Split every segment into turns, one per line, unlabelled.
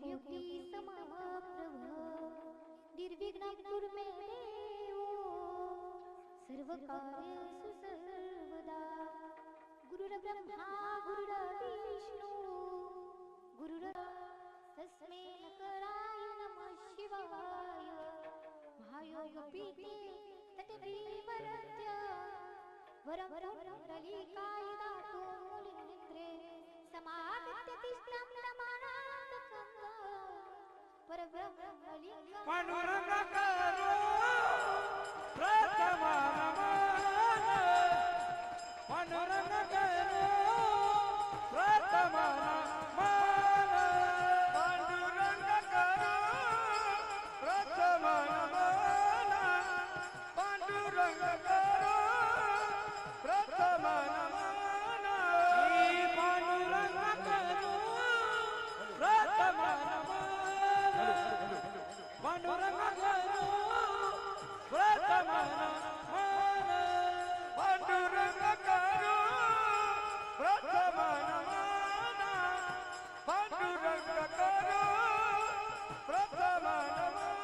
युक्ति समप्रभ निर्विघ्नं कुरु मे देवो सर्वकार्येषु सर्वदा गुरुर्ब्रह्मा गुरुर्विष्णु तस्मै नकराय नमः शिवाय महायोगपीठे तटवीवरत्य वरं पुण्डलीकाय दातो मुनिन्द्रे समागत्य तिष्ठं नमानादकं परब्रह्मलिङ्गं
पांडुरंग करो प्रथम नमन पांडुरंग करो प्रथम नमन पांडुरंग करो प्रथम नमन पांडुरंग करो प्रथम नमन पांडुरंग करो प्रथम नमन पांडुरंग करो प्रथम नमन पांडुरंग करो प्रथम नमन पांडुरंग करो प्रथम नमन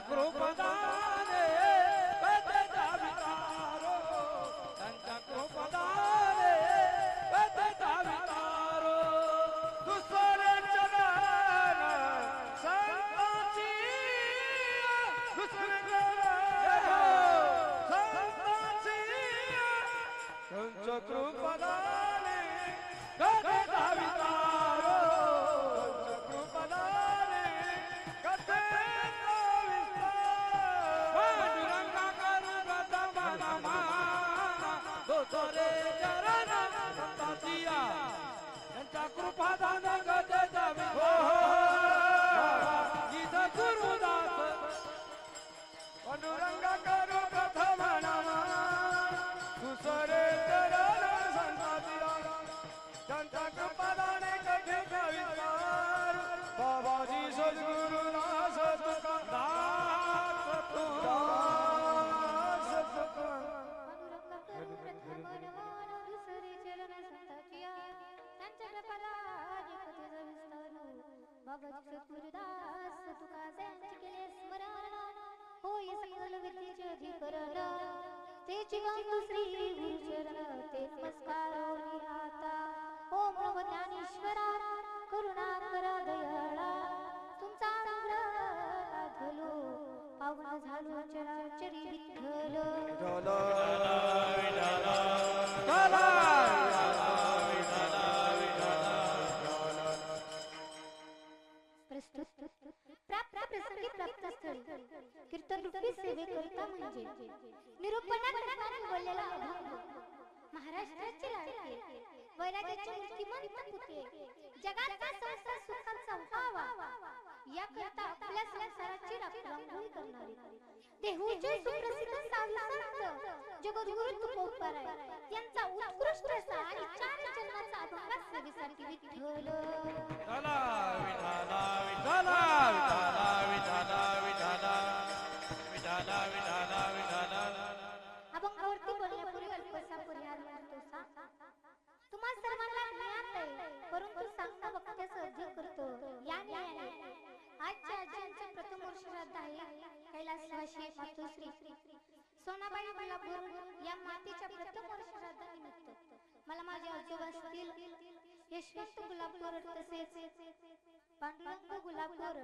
कृपदाने बदता विकारो त्यांच्या कृपदाने बदता विकारो दुसरे चरण संतांची दुसरे चरण संतांची त्यांच्या कृपदाने बदता विकारो त्यांच्या कृपदाने कथे तोरे चरण संतांचिया त्यांच्या कृपादान गते जावे गीत गुरुदास पांडुरंग करू प्रथम नमन दुसरे चरण संतांचिया त्यांच्या कृपादान गते जावे बाबाजी सद्गुरुदास तुकादास
सद्गुरुदास तुका त्यांचे केले स्मरण होय सकल विद्येचे अधिकरण तेची गंगू श्री गुरुचरण ते नमस्कार आता ओम नमो ज्ञानेश्वरा करुणा करा दयाळा तुमचा अनुग्रह लाभलो पावन झालो चराचरी विठ्ठल प्राप्त प्रसंगी प्राप्त स्थळी कीर्तन रूपी सेवे करता म्हणजे निरूपणात बोललेला अभंग महाराष्ट्राचे लाडके वैराग्याचे मूर्तिमंत पुते जगाचा संसार सुखांचा व्हावा या करता आपल्या संसाराची रांगोळी करणारे देहूचे सुप्रसिद्ध साधू संत जगद्गुरु तुकोबाराय यांचा उत्कृष्ट असा आणि 4 जन्माचा अभंग सेवेसाठी विठ्ठल
विठ्ठला विठ्ठला विठ्ठला विठ्ठला विठ्ठला विठ्ठला विठ्ठला विठ्ठला
अभंगावरती बोलण्यापूर्वी अल्पसा परिहार करतो तुम्हा सर्वांना ज्ञात आहे परंतु सांगता वक्त्याचं अर्ज करतो या न्यायाने आजच्या आजींचे प्रथम वर्ष श्राद्ध आहे कैलासवासी मातोश्री सोनाबाई गुलाबपूर या मातेच्या प्रथम वर्ष श्राद्धानिमित्त मला माझे आजोबा असतील यशवंत गुलाबपूर तसेच पांडुरंग गुलाबपूर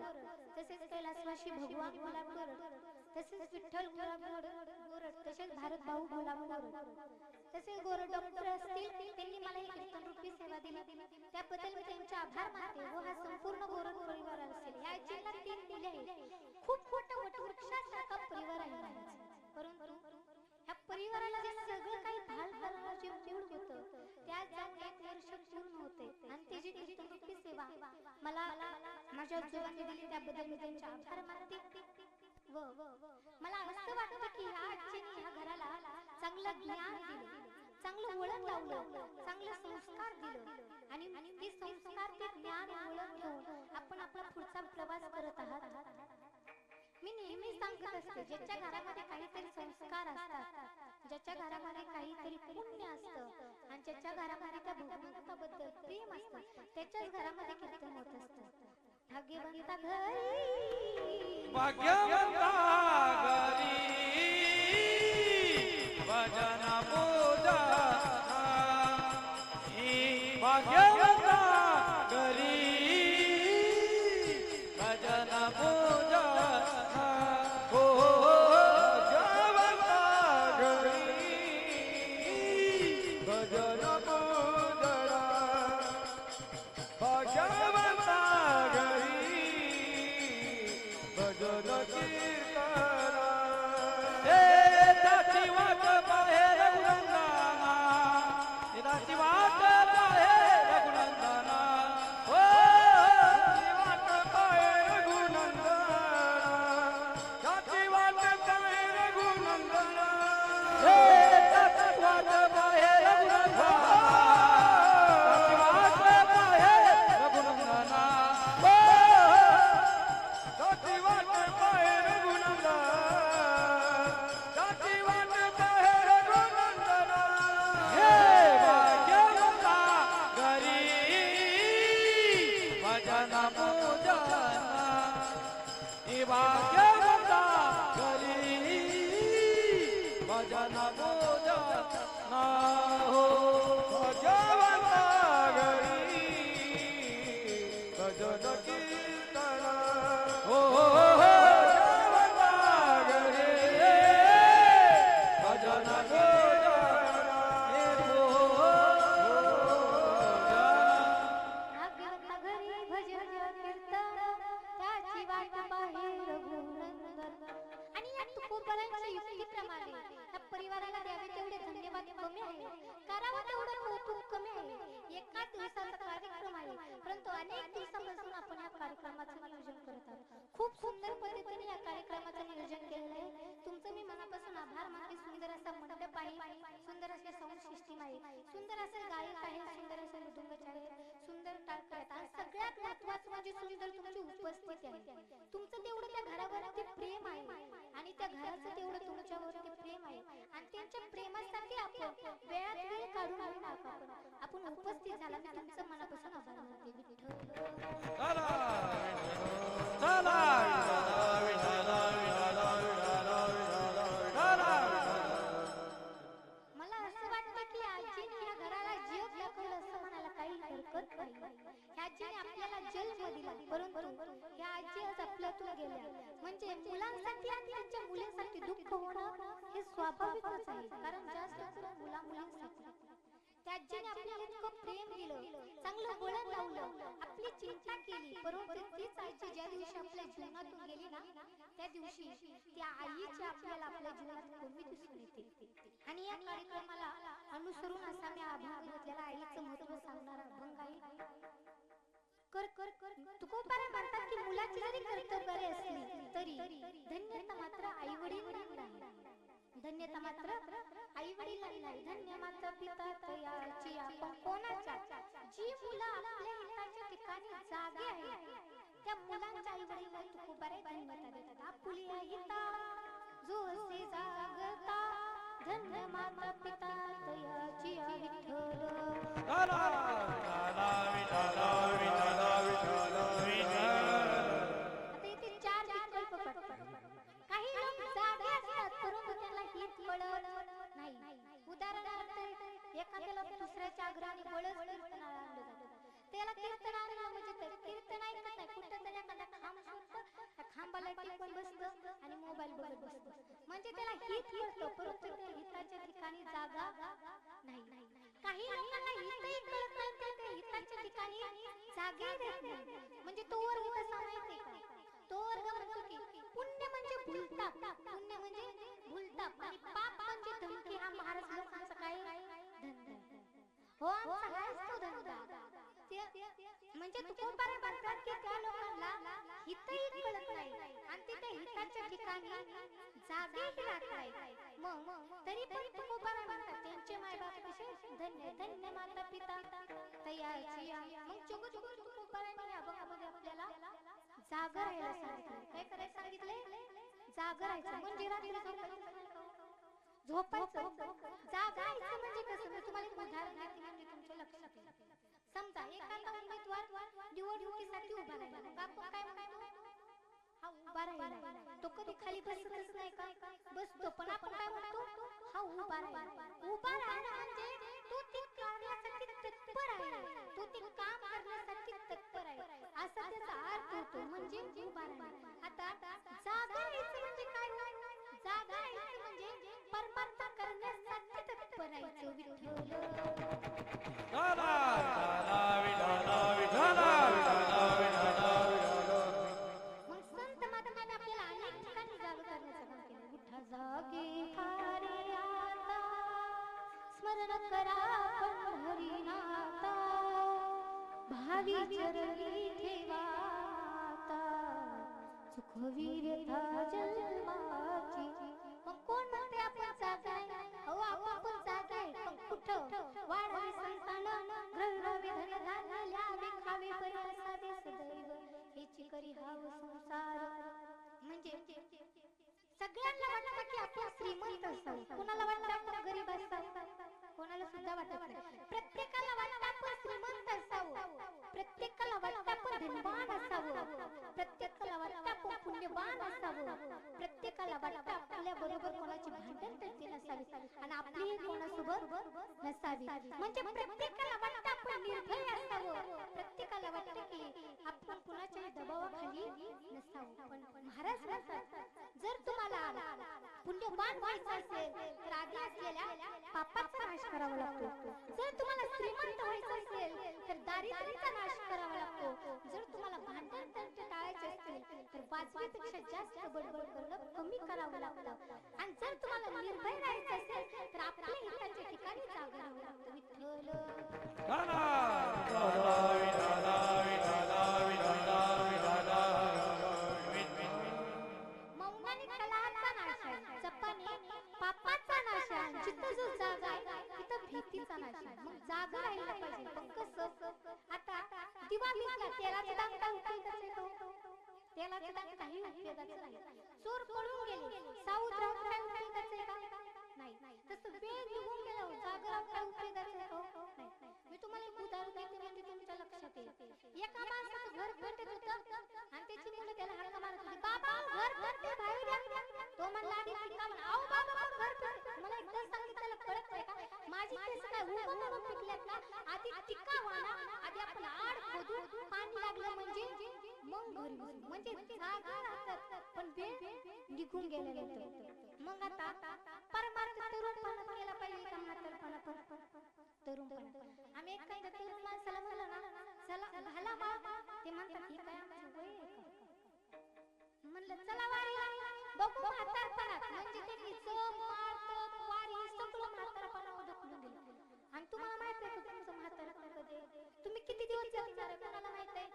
तसेच कैलासवासी भगवान गुलाबपूर तसेच विठ्ठल गुलाबपूर तसेच भारत भाऊ गुलाबपूर तसेच गोर डॉक्टर असतील त्यांनी मला ही कीर्तन रूपी सेवा दिली त्याबद्दल मी त्यांचे आभार मानते व हा संपूर्ण गोर परिवार असेल या आजींना 3 दिले खूप मोठा वटवृक्षासारखा परिवार आहे परंतु ह्या परिवाराला जे सगळं काही भाल करणार जे मूळ होतं त्या जाऊन 1 वर्ष पूर्ण होते आणि त्याची कीर्तन रूपी सेवा मला माझ्या माझ्या आजोबांनी दिली त्याबद्दल मी त्यांचे आभार मानते व मला असं वाटतं की ह्या आजीने ह्या घराला चांगलं ज्ञान दिलं, चांगलं वळण लावलं, चांगले संस्कार दिलं आणि ते संस्कार ते ज्ञान वळण घेऊन आपण आपला पुढचा प्रवास करत आहात. मी नेहमी सांगत असते ज्याच्या घरामध्ये काहीतरी संस्कार असतात, ज्याच्या घरामध्ये काहीतरी पुण्य असतं आणि ज्याच्या घरामध्ये त्या भगवंताबद्दल प्रेम असतं त्याच्याच घरामध्ये कीर्तन होत असतं. भाग्यवंता घरी
भाग्यवंता घरी भजन पूजा भाग्यवंता घरी भजन पूजा हो भाग्यवंता घरी भजन पूजा भाग्यवंता घरी भजन कीर्तन हे त्याची वाट बाहेर रघुनंदना त्याची वाट बाहेर रघुनंदना हो त्याची वाट बाहेर रघुनंदना त्याची वाट बाहेर रघुनंदना हे त्याची वाट बाहेर रघुनंदना त्याची वाट बाहेर रघुनंदना त्याची वाट बाहेर रघुनंदना त्याची वाट बाहेर रघुनंदना हे भाग्यवंता घरी भजन पूजना हे भाग्यवंता घरी भजन पूजना हो भाग्यवंता घरी भजन कीर्तन हो भाग्यवंता घरी भजन कीर्तन हे हो
भाग्यवंता घरी भजन कीर्तन त्याची वाट बाहेर रघुनंदन. आणि या तुकोबारांच्या युक्तीप्रमाणे त्या परिवाराला द्यावे तेवढे धन्यवाद कमी आहे, करावं तेवढं कौतुक कमी आहे. एका दिवसाचा कार्यक्रम आहे परंतु अनेक दिवसांपासून आपण या कार्यक्रमाचं नियोजन करत आहोत. खूप सुंदर पद्धतीने या कार्यक्रमाचं नियोजन केलेलं आहे. तुमचं मी मनापासून आभार मानते. सुंदर असा मंडप आहे, सुंदर असे साऊंड सिस्टीम आहे, सुंदर असे गायक आहे, सुंदर असे मृदुंगच आहे, सुंदर टाळकर आहेत आणि सगळ्यात महत्त्वाचं म्हणजे सुंदर तुमची उपस्थिती आहे. तुमचं तेवढं त्या घरावरती प्रेम आहे आणि त्या घराचं तेवढं तुमच्यावरती प्रेम आहे आणि त्यांच्या प्रेमासाठी आपण वेळात वेळ काढून आपण उपस्थित झाला. मी तुमचं मनापासून आभार मानते. विठ्ठल
चला चला विठाला विठाला विठाला विठाला विठाला
मला असं वाटतं की आजीने या घराला जीव दाखवलं असं म्हणायला काही हरकत नाही. ह्या आजीने आपल्याला जन्म दिला परंतु ह्या आजी आज आपल्यातून गेल्या म्हणजे मुलांसाठी आणि त्यांच्या मुलींसाठी दुःख होणं हे स्वाभाविकच आहे. कारण जास्त करून मुला-मुलींसाठी त्या आजीने आपल्याला इतकं प्रेम दिलं, चांगलं वळण लावलं, आपली चिंता केली. परंतु तीच आजी ज्या दिवशी आपल्या जीवनातून गेली ना त्या दिवशी त्या आईची आपल्याला आपल्या जीवनात कमी दिसून येते. आणि या कार्यक्रमाला अनुसरून असा मी अभंग घेतलेला आईचं महत्त्व सांगणारा अभंग आहे. कर कर कर तुकोबारा म्हणतात की मुलाची जरी कर्तव्ये असली तरी धन्यता मात्र आई वडिलांना नाही. धन्यता मात्र आई वडिलांना नाही. धन्य मात्र पिता तयाची आपण कोणाच्या जी मुलं आपल्या हिताच्या ठिकाणी जागे आहेत त्या मुलांच्या आई वडिलांना तुकोबारा धन्यता देतात. आपुलिया हिता जो असे जागता धन्य माता पिता तयाची विठ्ठल.
चला विठाला विठाला विठाला विठाला
आता इथे चार विकल्प पडतात. काही लोक जागे असतात परंतु त्यांना हित कळत नाही. उदाहरणार्थ एखाद्याला दुसऱ्याच्या आग्रहाने बळच कीर्तनाला आणलं जातं. त्याला कीर्तन आणलं म्हणजे तर कीर्तन ऐकत नाही, कुठं तरी एखादा खांब शोधतं, खांबाला टिपून बसतं आणि मोबाईल बघत बसतं. म्हणजे त्याला हित कळतं परंतु त्या हिताच्या ठिकाणी जागा नाही. काही लोकांना हितही कळत नाही, त्या हिताच्या ठिकाणी जागे देत नाही. म्हणजे तो वर्ग कसा माहिती का? तो वर्ग म्हणतो की पुण्य म्हणजे भुलताप, पुण्य म्हणजे भुलताप आणि पाप म्हणजे धमकी. हा महाराज लोकांचा काय धंदा हो, आमचा हाच तो धंदा. म्हणजे तुकोबाराय म्हणतात की त्या लोकांना हितही कळत नाही आणि ते त्या हिताच्या ठिकाणी जागेही राहत नाही. मग तरी पण तुकोबाराय म्हणतात त्यांचे मायबाप कसे धन्य धन्य माता पिता तयाची. मग चुक चुक तुकोबारायने या भागामध्ये आपल्याला जागा राहायला सांगितलं. काय करायला सांगितले? जागा राहायचं. म्हणजे रात्री झोपायचं. जागा राहायचं म्हणजे कसं? मी तुम्हाला एक उदाहरण देते म्हणजे तुमच्या लक्षात येईल. समजा एखादा उमेदवार निवडणुकीसाठी उभा राहिला. मग आपण काय म्हणतो? हा उभा राहिला. तो कधी खाली बसतच नाही का? बसतो. पण आपण काय म्हणतो? हा उभा राहिला. उभा राहिला म्हणजे तो ते कार्यासाठी तत्पर आहे. तो ते काम करण्यासाठी तत्पर आहे असा त्याचा अर्थ होतो. म्हणजे उभा राहिला. आता जागा राहायचं म्हणजे काय? जागा राहायचं म्हणजे परमार्थ करण्यासाठी तत्पर राहायचं. विठ्ठल
विठाला विठाला विठाला विठाला विठाला विठाला.
मग संत महात्म्याने आपल्याला अनेक ठिकाणी जाग करण्याचं काम केलं. विठ्ठल जागे खारे आता स्मरण करा पंढरीनाथा भावी चरणी ठेवा आता सुखवी व्यथा जन्माची. मग कोण म्हणते आपण जागा आहे? अहो आपण पण जागा आहे. पण कुठं? वाढवी संतान ग्रहणावे धन धान्याल्या विखावे परिसावे सदैव हेची करी हाव संसार. म्हणजे सगळ्यांना वाटतं की आपण श्रीमंत असावं. कोणाला वाटतं आपण गरीब असावं? कोणाला सुद्धा वाटत नाही. प्रत्येकाला वाटतं आपण श्रीमंत असावं. प्रत्येकाला वाटतं आपण धनवान असावं. प्रत्येकाला वाटतं आपण पुण्यवान असावं. प्रत्येकाला वाटतं आपल्या बरोबर कोणाची भांडण तंटी नसावी आणि आपली कोणासोबत नसावी. म्हणजे प्रत्येकाला वाटतं आपण निर्भय असावं. प्रत्येकाला वाटतं की आपण कुणाच्याही दबावाखाली नसावं. पण महाराज म्हणतात जर तुम्हाला पुण्यवान व्हायचं असेल तर आधी असलेल्या पापाचा नाश करावा लागतो. जर तुम्हाला श्रीमंत व्हायचं असेल तर दारिद्र्याचा नाश करावा लागतो. जर तुम्हाला भांडण तंटे टाळायचे असतील तर वाजवीपेक्षा जास्त बडबड करणं कमी करावं लागतं. आणि जर तुम्हाला निर्भय राहायचं असेल तर आपल्या हिताच्या ठिकाणी जागा राहावं लागतं. विठ्ठल
विठाला विठाला विठाला विठाला विठाला.
मौनाने कलहाचा नाश आहे. जपाने पापाचा नाश आहे. जिथं जो जागा आहे तिथं भीतीचा नाश आहे. मग जागा राहायला पाहिजे. पण कसं? आता दिवा विकला तेलाचा दाग काय उपयोगाचा आहे? तेलाचा दाग काही उपयोगाचा नाही. चोर पळून गेले साऊथ राहून काय उपयोगाचं आहे का? नाही. तसं वेळ निघून गेला जागा राहून काय उपयोगाचं आहे? नाही. मी तुम्हाला एक उदाहरण देते म्हणजे तुमच्या लक्षात येईल. एका माणसाचं घर भेटत होतं आणि त्याची मुलं त्याला हाका मारत होती. बाबा घर भेटते बाहेर या. तो म्हणला आधी टिका म्हणा. आओ बाबा घर भेट. मला एकदा सांगितलं कळत नाही का? माझी केस काय उभं म्हणून पिकल्यात ना? आधी टिका वाना. आधी आपण आड खोदू. पाणी लागलं म्हणजे मग घरी बसू. म्हणजे जागा राहतात पण वेळ निघून गेल्यानंतर. मग आता परमार्थ तरुणपणात केला पाहिजे का म्हातारपणा? तरुणपणा. आम्ही एखाद्या तरुण माणसाला म्हणलं ना चला घाला बाबा ते म्हणतात ही काय आमची वय आहे का? म्हणलं चला वारीला बघू म्हातारपणात. म्हणजे त्यांनी जप मारत वारी सगळं म्हातारपणावर ढकलून दिलं. आणि तुम्हाला माहित आहे का तुमचं म्हातारपण कधी? तुम्ही किती दिवस जगणार आहे कोणाला माहित आहे?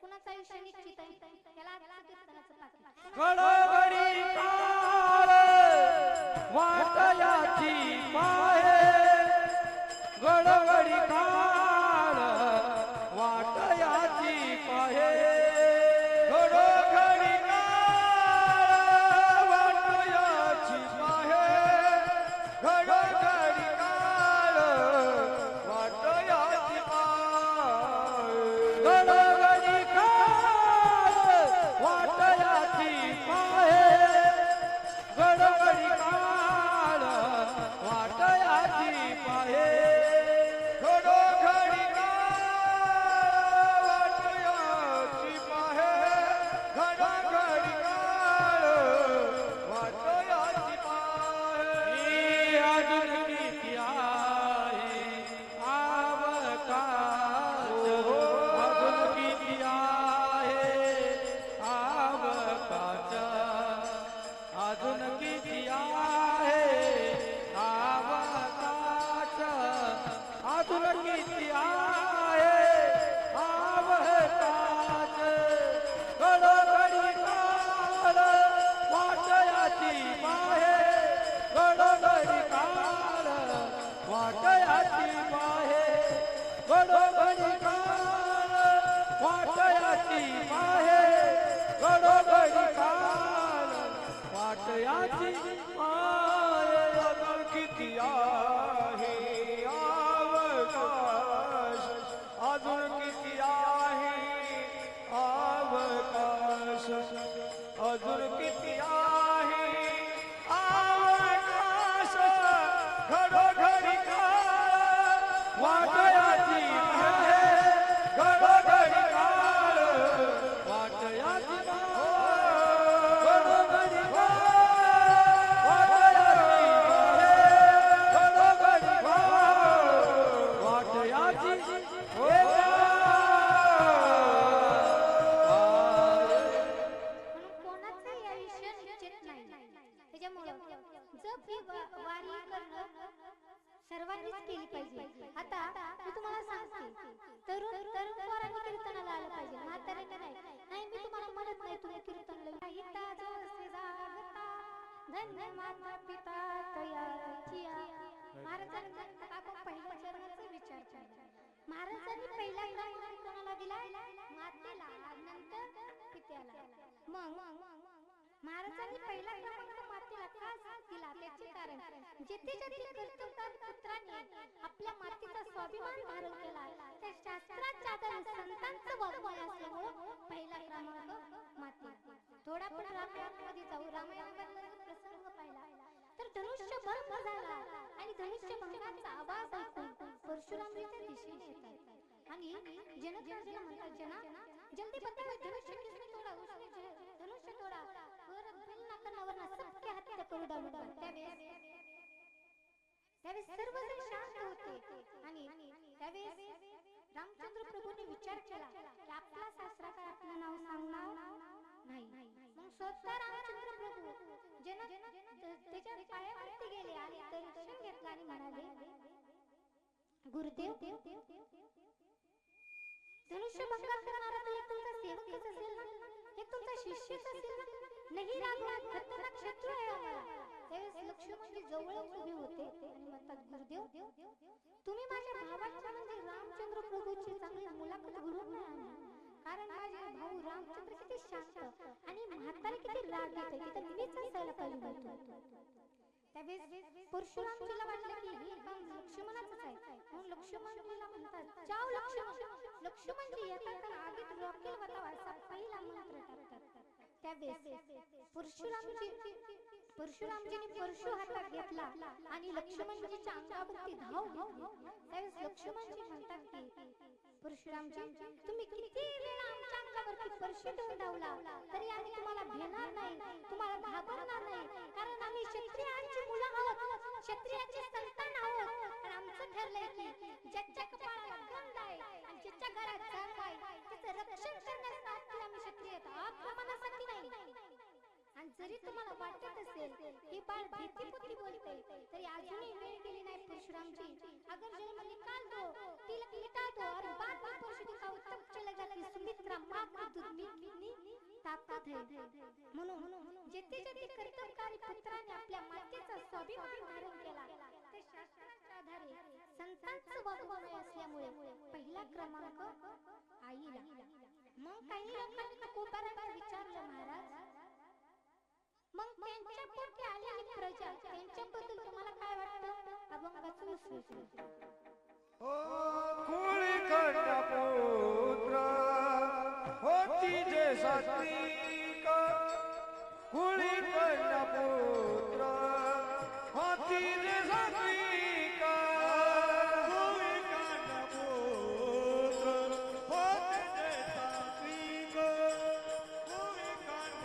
कुणाचा आयुष्य निश्चित आहे? त्याला आज कीर्तनाचं पाकिट.
घडघडी काळ वाटयाची पाहे. घडघडी काळ वाटयाची पाहे. घडघडी काळ वाटयाची पाहे. घडघडी काळ वाटयाची पाहे. घडघडी काळ वाटयाची पाहे.
धन्य माता पिता तयाचिया. महाराजांनी आपण पहिल्या चरणाचा विचार केला. महाराजांनी पहिला क्रमांक कोणाला दिला? मातेला, नंतर पित्याला. मग महाराजांनी पहिला क्रमांक मातेला का दिला? त्याचे कारण जिथे जिथे कर्तव्यवान पुत्रांनी आपल्या मातेचा स्वाभिमान धारण केला त्या शास्त्राच्या आधारे संतांचं वाङ्मय असल्यामुळे पहिला क्रमांक माते. थोडा पण रामायणामध्ये जाऊ. रामायणामध्ये प्रसंग पाहिला तर धनुष्य भंग झाला आणि धनुष्य भंगाचा आवाज ऐकून परशुरामच्या दिशेने येतात आणि जनकाला म्हणतात, जना जल्दी बताओ धनुष्य किसने तोड़ा? उसने धनुष्य तोड़ा और बिल ना करना सबके हत्या करू डालू. त्यावेळेस सर्वजण शांत होते आणि त्यावेळेस रामचंद्र प्रभूने विचार केला की आपला सासरा काय आपलं नाव सांगणार नाही. मग स्वतः रामचंद्र प्रभू त्याच्या पायावरती गेले आणि दर्शन घेतलं आणि म्हणाले, गुरुदेव धनुष्य भंग करणारा तर एक तुमचा सेवकच असेल ना, एक तुमचा शिष्यच असेल ना. नाही राघव, खतरनाक शत्रू आहे आम्हाला. त्यावेळेस लक्ष्मणजी जवळच उभे होते आणि म्हणतात, गुरुदेव तुम्ही माझ्या भावाच्या म्हणजे रामचंद्र प्रभूची चांगली मुलाखत घडवून नाही आणली. कारण माझे भाऊ रामचंद्र किती शांत आणि म्हातारे किती रागीट आहे, तर मीच असायला पाहिजे होतो. त्यावेळेस परशुरामजीला वाटलं की हे काम लक्ष्मणाचंच आहे. म्हणून लक्ष्मणजीला म्हणतात, जाओ लक्ष्मण. लक्ष्मणजी येतात तर आगीत रॉकेल बतावा असा पहिला मंत्र टाकतात. त्यावेळेस परशुरामजीने परशु हातात घेतला आणि लक्ष्मणजीच्या अंगावरती धाव घेतली. त्यावेळेस लक्ष्मणजी म्हणतात की परशुरामजी तुम्ही किती वेळा आमच्या अंगावरती परशु ठेवून धावला तरी आम्ही तुम्हाला भेटणार नाही, तुम्हाला घाबरणार नाही. कारण आम्ही क्षत्रियांची मुलं आहोत, क्षत्रियाचे संतान आहोत. आणि आमचं ठरलंय की ज्याच्या कपाळाला गंध आहे आणि ज्याच्या घरात जाग आहे त्याचं रक्षण करण्यासाठी आम्ही क्षत्रिय आहोत, आक्रमणासाठी नाही. आणि जरी तुम्हाला वाटत असेल ही बाळ भीतीपोटी बोलते तरी अजूनही वेळ गेली नाही परशुरामजी. अगर जन्म निकाल दो, तिलक मिटा दो और बाद में परशु दिखाओ तब चलेगा कि सुमित्रा मां को दूध में कितनी ताकत है. म्हणून जिथे जिथे कर्तव्यकारी पुत्राने आपल्या मातेचा स्वाभिमान धारण केला ते शास्त्राच्या आधारे संतांचं वाङ्मय असल्यामुळे पहिला क्रमांक आईला. मग काही लोकांनी तुकोबारांना विचारलं, महाराज मग त्यांच्या पोटी आलेली प्रजा त्यांच्याबद्दल तुम्हाला काय वाटतं? अभंगाचं विश्लेषण.
कुळी पुत्र होती जे सात्विक, कुळी पुत्र होती जे सात्विक, कुळी पुत्र होती जे सात्विक, कुळी पुत्र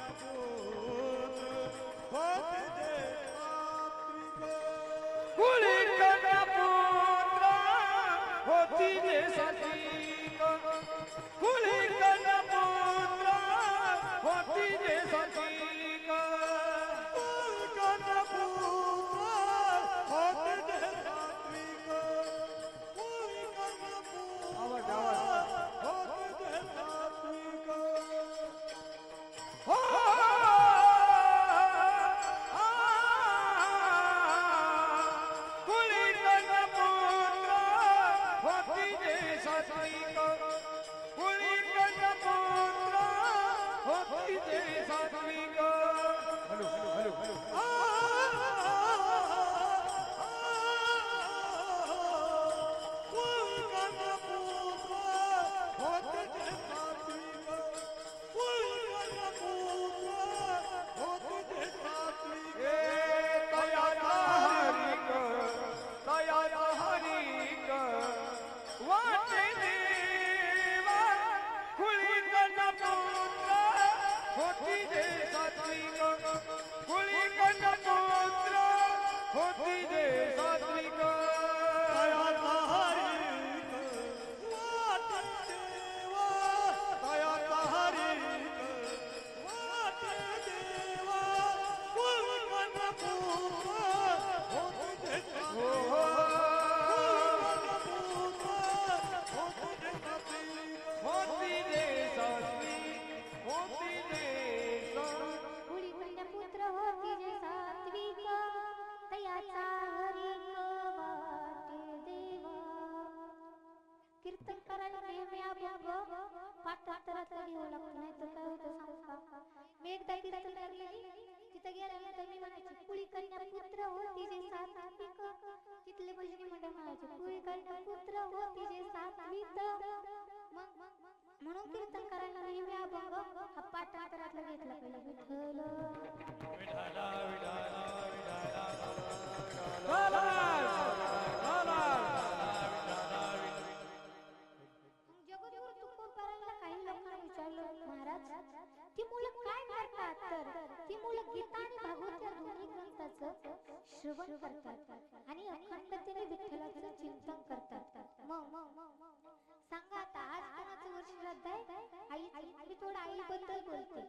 होती जे सात्विक, कुळी पुत्र होती जे सात्विक, कुळी पुत्र होती जे सात्विक,
एकदा कीर्तनाला गेली, तिथे गेल्यानंतर मी म्हणायची कुळी कन्या पुत्र होती जे सात्विक, तिथले भजनी मंडळ म्हणायचे कुळी कन्या पुत्र होती जे सात्विक. म्हणून कीर्तन करायला नेहमी अभंग हा पाठांतरातला घेतला पहिला. विठ्ठल
विठाला विठाला
जगद्गुरु तुकोबारायला काही लोकांना विचारलं, महाराज ती मुलं काय करतात? तर ती मुलं गीता आणि भागवत या दोन्ही ग्रंथाचं श्रवण करतात आणि अखंडतेने विठ्ठलाचं चिंतन करतात. मग सांगा आता आज कोणाचं वर्ष श्राद्ध आहे? आई, मी थोडं आईबद्दल बोलते.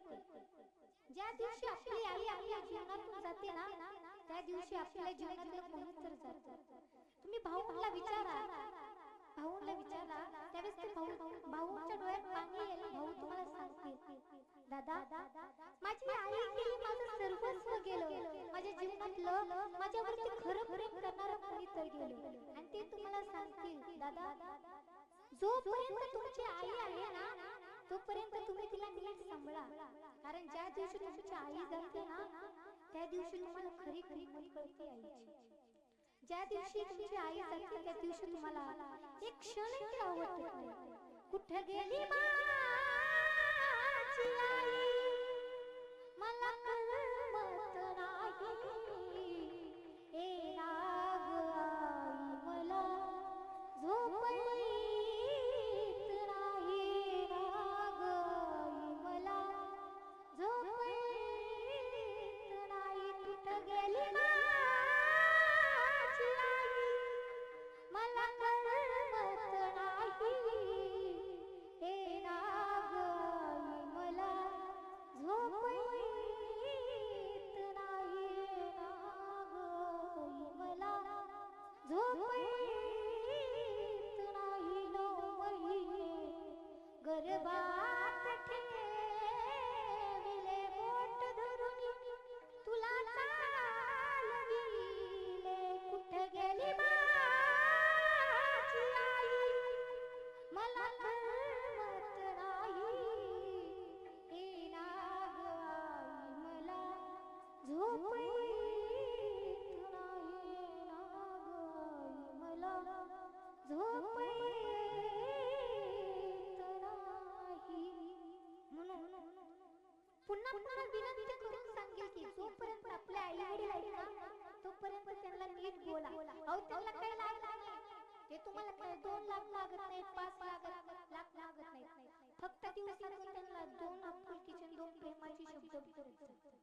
ज्या दिवशी आपली आई आपल्या जीवनातून जाते ना, त्या दिवशी आपल्या जीवनातलं कोणी तर जातं. तुम्ही भाऊला विचारा, त्यावेळेस ते भाऊच्या डोळ्यात पाणी येईल. भाऊ तुम्हाला सांगतील, दादा माझी आई गेली, माझं सर्वस्व गेलं, माझ्या जीवनातलं माझ्यावरती खरं प्रेम करणारं कोणी तर गेलं. आणि ते तुम्हाला सांगतील, दादा जोपर्यंत तुमची आई आहे ना, तोपर्यंत तुम्ही तिला नीट सांभाळा. कारण ज्या दिवशी तुमची आई जाते ना, त्या दिवशी तुम्हाला खरी किंमत कळते आईची. ज्या दिवशी तुमची आई जाते त्या दिवशी तुम्हाला एक क्षणही आवडत नाही. कुठे गेली माझी आई मला कळमत नाही, ए राग आई मला झोप येत नाही, राग आई मला झोप येत नाही. कुठे गेली मला कळमत नाही, हे राग आई मला झोप येत नाही, राग आई मला झोप येत नाही. 9 महिने गर्भात ठेविले बोट धरून तुला चालविले. कुठे गेली मला कळमत नाही, हे राग आई मला झोप येत नाही, राग आई मला झोप येत नाही. म्हणून पुन्हा पुन्हा विनंती करून सांगेल की जोपर्यंत आपल्या आई वडील आहेत ना, तोपर्यंत त्यांना नीट बोला. अहो त्यांना काही लागत नाही, ते तुम्हाला काय 2 लाख लागत नाही, 5 लाख लागत नाही. फक्त दिवसातून त्यांना 2 आपुलकीचे 2 प्रेमाचे शब्द बोलायचे.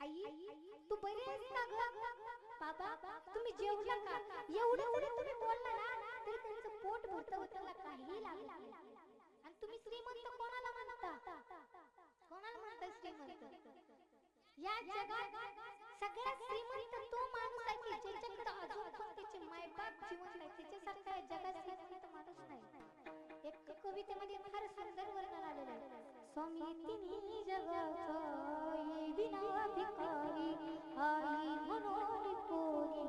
आई तू बरी आहेस का ग? बाबा तुम्ही जेवला का? एवढं जरी तुम्ही बोलला ना तरी त्यांचं पोट भरतं, त्यांना काहीही लागत नाही. आणि तुम्ही श्रीमंत कोणाला म्हणता? कोणाला म्हणता श्रीमंत? या जगात सगळ्यात श्रीमंत तो माणूस आहे की ज्याच्याकडे अजून पण त्याचे मायबाप जिवंत आहेत. त्याच्यासारखा या जगात श्रीमंत माणूस नाही. एक कवितेमध्ये फार सुंदर वर्णन आलेलं आहे. स्वामी तिन्ही जगाचा विना भिकारी, आई म्हणून पोरी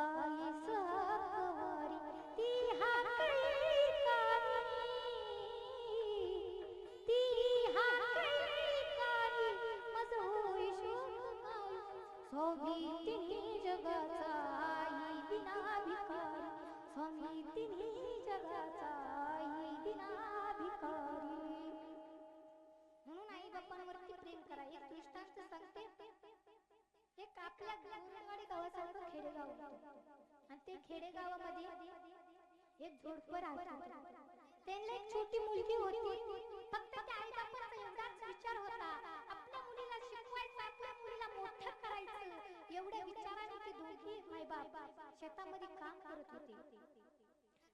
आई सहकारी, ती हाकली कानी, ती हाकली कानी मज होई शोकाई. स्वामी तिन्ही जगाचा आई विना भिकारी, स्वामी तिन्ही जगाचा आई विना भिकारी. म्हणून आई बापांवरती प्रेम करा. एक दृष्टांत सांगते. एक आपल्या गोंदवाडी गावासारखं खेडेगाव होतं आणि ते खेडेगावामध्ये एक झोडपं राहत होतं. त्यांना एक छोटी मुलगी होती. फक्त त्या आई बापांचा एवढाच विचार होता, आपल्या मुलीला शिकवायचं, आपल्या मुलीला मोठं करायचं. एवढ्या विचाराने ते दोघी आई बाप शेतामध्ये काम करत होते.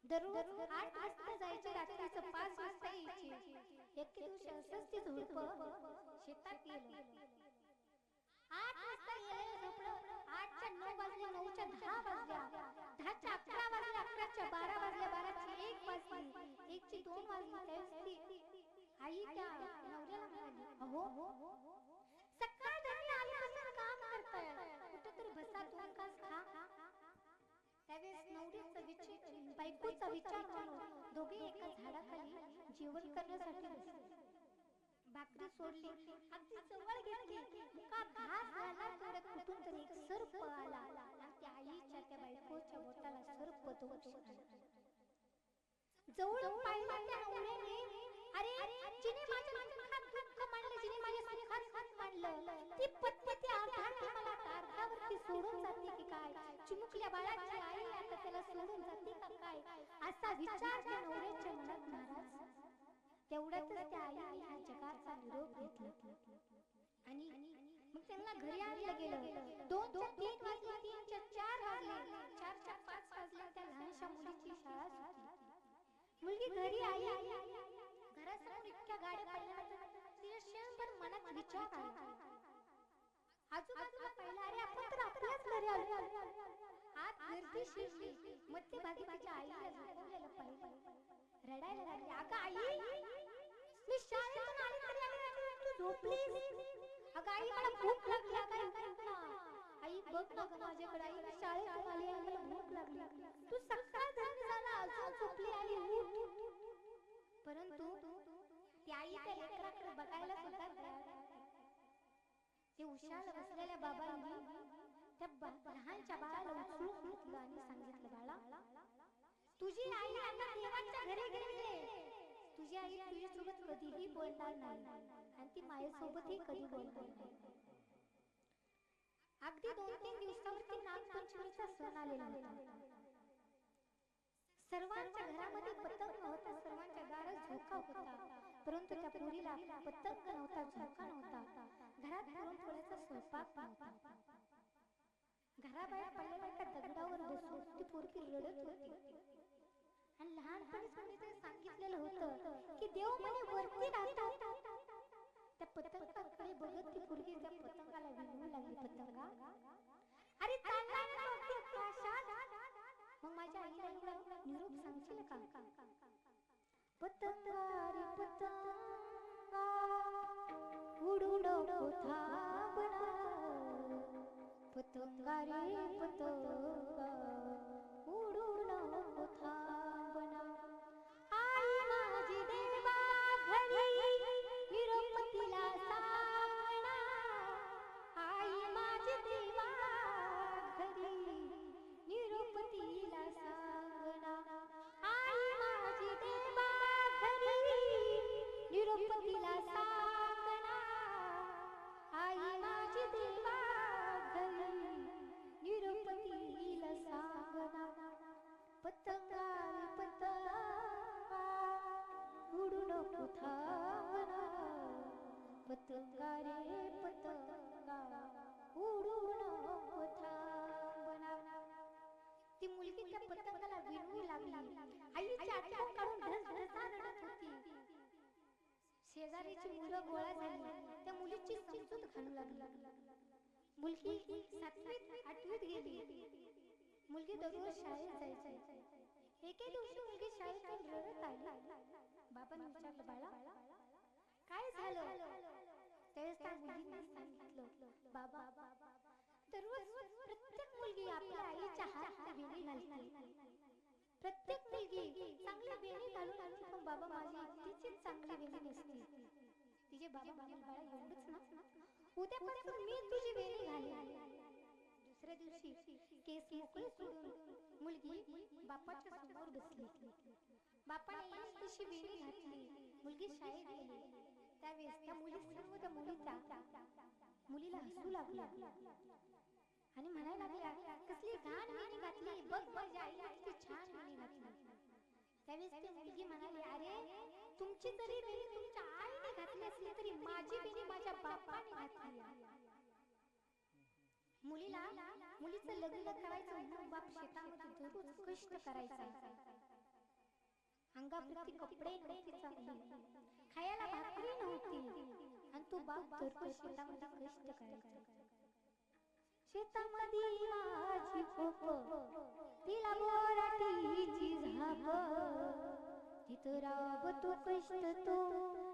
दररोज 8 वाजता जायचे, रात्रीचं 5 वाजता यायचे. एक दिवशी असंच ते झोडपं शेतात गेलं. 8 वाजता गेलं झोपलं. 8च्या 9 वाजले, 9च्या 10 वाजल्या, 10च्या 11 वाजले, 11च्या 12 वाजल्या, 12ची 1 वाजली, 1ची 2 वाजली. त्यावेळेस आई त्या नवऱ्याला म्हणाली, अहो सकाळ धरणी आल्यापासून काम करताय, कुठेतरी बसा 2 तास खा. त्यावेळेस नवरीचा विचार, बायकोचा विचार म्हणून दोघे एका झाडाखाली जेवण करण्यासाठी बसले. भाकरी सोडली, अगदी जवळ घेतली, मुका घास झाला तेवढ्यात कुठून तरी एक सर्प आला आणि त्या आईच्या त्या बायकोच्या बोटाला सर्प दोष आला. जवळून पाहिलं त्या नवऱ्याने, अरे जिने माझ्या सुखात दुःख मांडलं, जिने माझ्या सुखात सुख मांडलं, ती पत्नी ती अर्धांगी मला अर्ध्यावरती सोडून जाते की काय? चिमुकल्या बाळाची आई आता त्याला सोडून जाते का काय? असा विचार त्या नवऱ्याच्या मनात नाराज. तेवढ्यातच त्या आईने ह्या जगाचा निरोप घेतला आणि मग त्यांना घरी आणलं गेलं. 2-3 वाजले, 3-4 वाजले, 4-5 वाजले, त्या लहानशा मुलीची शाळा सुटली. मुलगी घरी आली, घरासमोर इतक्या गाड्या पडल्या, तिच्या क्षणभर मनात विचार आला. आजूबाजूला पाहिलं, अरे आपण तर आपल्याच घरी आलो. आत गर्दी शिरली, मध्यभागी तिच्या आईला झोपवलेलं पाहिलं. रडायला लागली, अगं आई, मी शाळेतून आली तरी आली तू झोपलीस. अगं आई, मला भूक लागली. आई बघ ना गं माझ्याकडे, आई मी शाळेतून आली आणि मला भूक लागली. तू सकाळ झाला अजून झोपली आणि उठ. परंतु ती आई त्या लेकराकडे बघायला सुद्धा तयार नव्हती. ते उशाला बसलेल्या बाबांनी त्या लहानच्या बाळाला उचलून घेतलं आणि सांगितलं, बाळा, तुझी आई आता देवाच्या घरी गेली. तुझी आई तुझ्यासोबत कधीही बोलणार नाही आणि ती माझ्यासोबतही कधी बोलणार नाही. अगदी 2-3 दिवसावरती नागपंचमीचा सण आलेला होता. सर्वांच्या घरामध्ये पतंग होता, सर्वांच्या दारात झोका होता, परंतु त्या पोरीला पतंग नव्हता, झोका नव्हता. घरात पुरणपोळ्याचा स्वयंपाक नव्हता. घराबाहेर पडलेल्या एका दगडावर बसून ती पोरगी रडत होती आणि लहानपणीच कोणीतरी सांगितलेलं होतं की देव म्हणे वरती राहतात. त्या पतंगाकडे बघत ती पोरगी त्या पतंगाला विणू लागली. पतंगा, अरे चाललाय ना वरती आकाशात. मग माझ्या आईला एवढा निरोप सांगशील का? पतंगा रे पतंगा उडू नको थांबना, पतंगा रे पतंगा उडू नको थांबना. आई माझी देवा घरी निरोप तिला सांगना. आई माझी देवा घरी निरोप तिला सांगना. आई माझी देवा घरी निरोप तिला सांगना. आई माझी देवा घरी निरोप तिला सांगना. पतंगा रे पतंगा उडू नको थांबना, पतंगा रे पतंगा उडू नको थांबना. ती मुलगी त्या पतंगाला विणू लागली. आईची आठवण काढून ढसढसा रडत होती. शेजारीची मुलं गोळा झाली, त्या मुलीची समजूत घालू लागली. मुलगी 7वीत 8वीत गेली. मुलगी दररोज शाळेत जायची. एके दिवशी मुलगी शाळेतून रडत आली. बाबांनी विचारलं, बाळा काय झालं? त्यावेळेस त्या मुलीने सांगितलं, बाबा दररोज प्रत्येक मुलगी आपल्या आईच्या हातात वेणी घालते. प्रत्येक मुलगी चांगली वेणी घालून आणते, पण बाबा माझी एकटीचीच चांगली वेणी नसते. तिचे बाबा म्हणाले, बाळा एवढंच ना, उद्यापासून मी तुझी वेणी घालेन. दुसऱ्या दिवशी केस मोकळे सोडून मुलगी बापाच्या समोर बसली. बापाने तशी वेणी घातली. मुलगी शाळेत गेली. त्यावेळेस त्या मुलीसमोर त्या मुलीला हसू लागला आणि म्हणायला लागला, कसली घाण वेणी घातली, बघ माझ्या आईने किती छान वेणी घातली. त्यावेळेस ती मुलगी म्हणाली, अरे तुमची जरी वेणी तुमच्या आईने घातली असली तरी माझी वेणी माझ्या बापाने घातली. मुलीचं लग्न करायचं म्हणून बाप शेतामध्ये दररोज कष्ट करायचा. अंगावरती कपडे नव्हते चांगले, खायला भाकरी नव्हती आणि तो बाप दररोज शेतामध्ये कष्ट करायचा. शेतामध्ये माझी पोप तिला बोराटीची झाप, तिथं राबतो कष्ट तो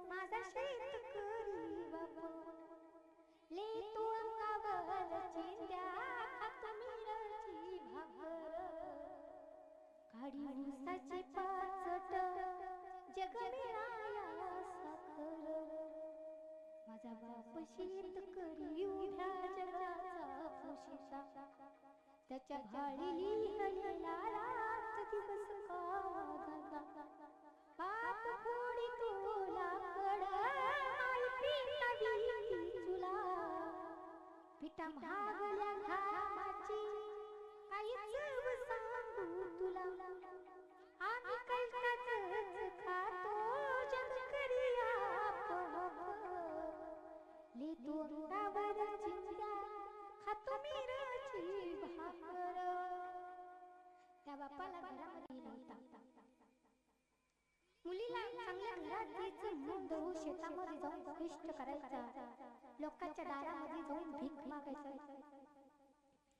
माझा शेतकरी बाबा. लेतो अंगावर चिंध्या खातो मिरची भाकर, काढी ऊसाची पाचट जग मिळाया साखर. माझा बाप शीत करी उभ्या जगाचा पोशिता त्याच्या भाळी लिहिलेला रात दिवस काढा बाप फोडी तोला कड आई पिटावी तुला पिटा महागल्या घामाची काही चव सांगू तुला आम्ही कैकाच खातो जग करिया लिहितो अंगावर चिंध्या खातो मिरची भाकर त्या बापाला घरामध्ये नव्हता मुलीला चांगल्या घरात तिचं मुंड शेतामध्ये जाऊन कष्ट करायचा लोकांच्या दारामध्ये जाऊन भीक मागायचा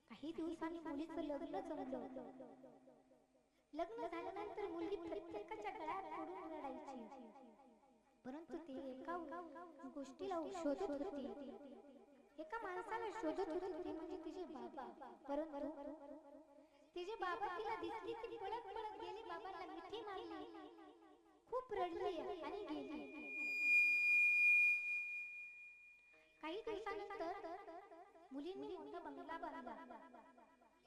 काही दिवसांनी मुलीचं लग्न जमलं लग्न झाल्यानंतर मुलगी प्रत्येकाच्या गळ्यात पडून रडायची परंतु ते एका गोष्टीला शोधत होती एका माणसाला शोधत होती म्हणजे तिचे बाबा परंतु तिचे बाबा तिला दिसली ती पळत पळत गेली बाबाला मिठी मारली खूप रडली आणि गेली काही दिवसानंतर मुलींनी मोठा बंगला बांधला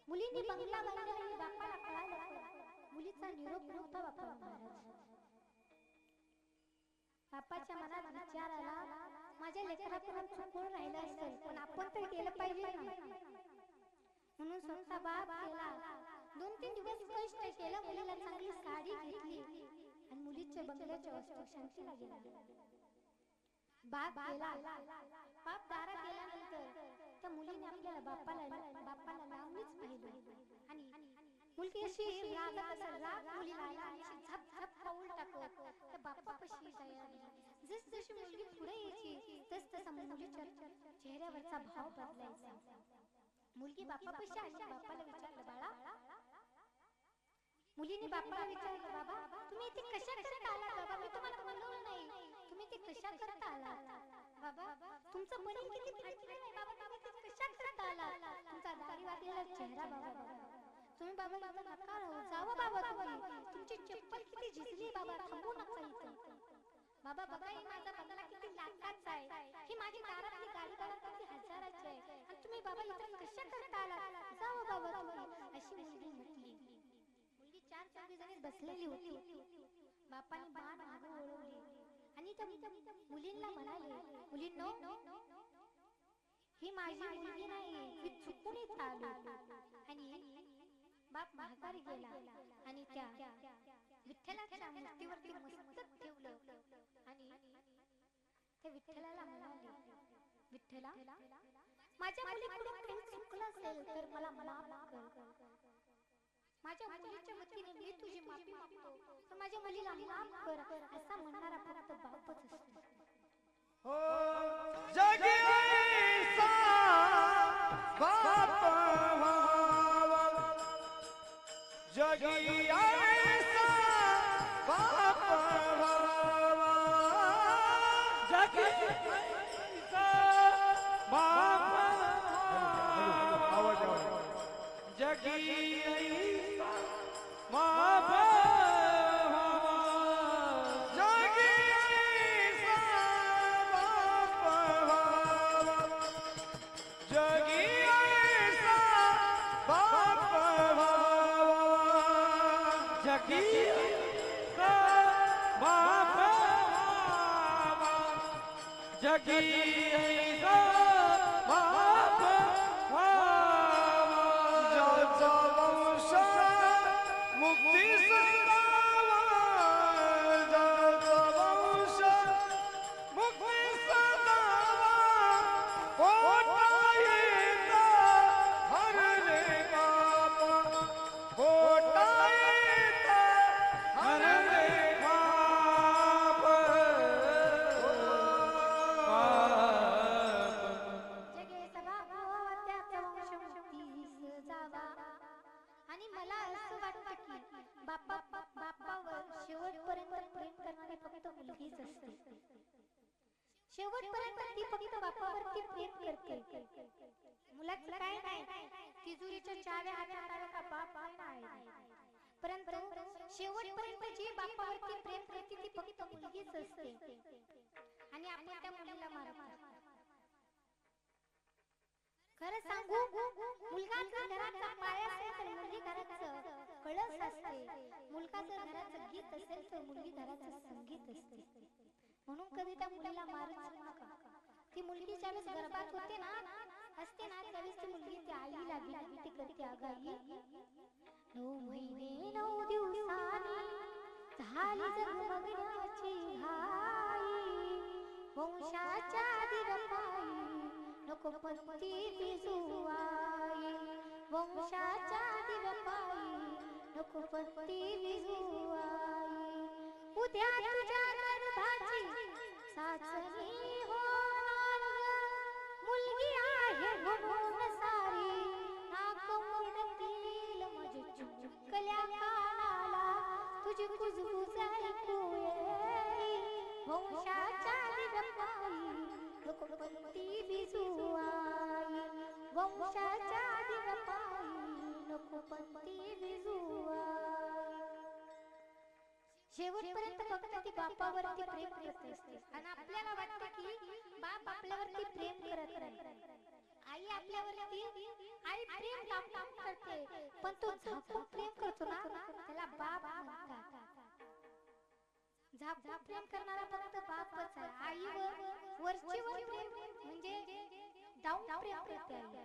मुलींनी बंगला बांधला आणि बापाला कळालं मुलीचा निरोप नव्हता बापा महाराज बापाच्या मनात विचार आला माझ्या लेकराकडून चुकून राहिलं असेल पण आपण तर केलं पाहिजे ना म्हणून स्वतः बाप गेला 2-3 दिवस कष्ट केलं मुलीला चांगली साडी घेतली आणि मुलीच्या बंगल्याच्या वस्तू शांतीला गेला बाप गेला बाप दारात गेल्यानंतर त्या मुलीने आपल्याला बापाला लावणीच पाहिलं आणि मुलगी अशी रागत असेल राग मुलीला आला आणि झप झप पाऊल टाकत त्या बापापाशी जायला लागली जशी मुलगी पुढे यायची तसं मुलीच्या चेहऱ्यावरचा भाव बदलायचा मुलगी बापापाशी आली बापाला विचारलं बाळा मुलीने बापाला विचारलं बाबा तुम्ही इथे कशा करता आला बाबा मी तुम्हाला बोलवलं नाही तुम्ही ते कशा करता आला बाबा तुमचं मन किती फाटलेलं आहे बाबा तुम्ही ते कशा करता आला तुमचा दाढी वाढलेला चेहरा बाबा तुम्ही बाबा इथं नका राहू जावा बाबा तुम्ही तुमची चप्पल किती झिजली बाबा थांबू नका इथं बाबा बघा ही माझा बंगला किती लाखाचा आहे ही माझी दारातली गाडी बघा किती हजाराची आहे आणि तुम्ही बाबा इथं कशा करता आला जावा बाबा तुम्ही अशी मुलगी म्हटली मुलगी 4-5 जणी बसलेली होती बापाने मान मागे वळवली आणि त्या मुलींना म्हणाले मुलींनो ही माझी मुलगी नाही मी चुकून इथं आलो आणि बाप माघारी गेला आणि त्या विठ्ठलाच्या मूर्तीवरती मस्तक ठेवलं आणि त्या विठ्ठलाला म्हणाले विठ्ठला माझ्या मुलीकडून काही चुकलं असेल तर मला माफ कर माझ्या मुलीच्या वतीने मी तुझी माफी मागतो तर माझ्या मुलीला माफ कर असा म्हणणारा फक्त बापच असतो
हो जगी ऐसा बाप जगी ऐसा बाप जगी ऐसा बाप जगी ऐसा बाप जगी ऐसा बाप जगी ऐसा बाप जगी का बाप जगी का बाप ज्याचा वंश मुक्ती सदावा ज्याचा वंश मुक्ती सदावा पोटा येता हरले बाप पोटा
बापावर शेवटपर्यंत प्रेम करणारी फक्त मुलगीच असते शेवटपर्यंत ती फक्त बापावरती प्रेम करते मुलाचं काय नाही तिजोरीच्या चाव्या हातात आल्या का बाप नाही परंतु शेवटपर्यंत जी बापावरती प्रेम करते ती फक्त मुलगीच असते आणि आपण त्या मुलीला मारतो खरं सांगू मुलगा जर घराचा पाय असेल तर मुलगी घराचं कळस असते. मुलगा जर घराचं गीत असेल तर मुलगी घराचं संगीत असते. म्हणून कधी त्या मुलीला मारूच नका. ती मुलगी ज्यावेळेस गर्भात होते ना असते ना त्यावेळेस ती मुलगी त्या आईला विनंती करते, अगाई 9 महिने 9 दिवसांनी झाली जगमगण्याची घाई, वंशाच्या दिरपाई नको पंथी बिजुवाई, वंशाच्या दिरपाई नको पंथी बिजुवाई. उद्या तुझ्या गर्भाची चाचणी होणार ग, मुलगी आहे म्हणून सारी नाक मुरडतील माझ्या चुकल्या कानाला तुझी कुजबुज ऐकू येई, वंशाच्या दिरपाई नको पंथी बिजुवाई, वंशाच्या दिरपाई नको पंथी बिजुवाई. शेवटपर्यंत फक्त ती बापावरती प्रेम करत असते आणि आपल्याला वाटतं की बाप आपल्यावरती प्रेम करत नाही. आई आपल्यावरती आई प्रेम दाखवून करते, पण तो झाकून प्रेम करतो ना त्याला बाप म्हणतात. झाकून प्रेम करणारा फक्त बापच आहे. आईवर वरचेवर प्रेम म्हणजे डाऊन प्रेम करते आई.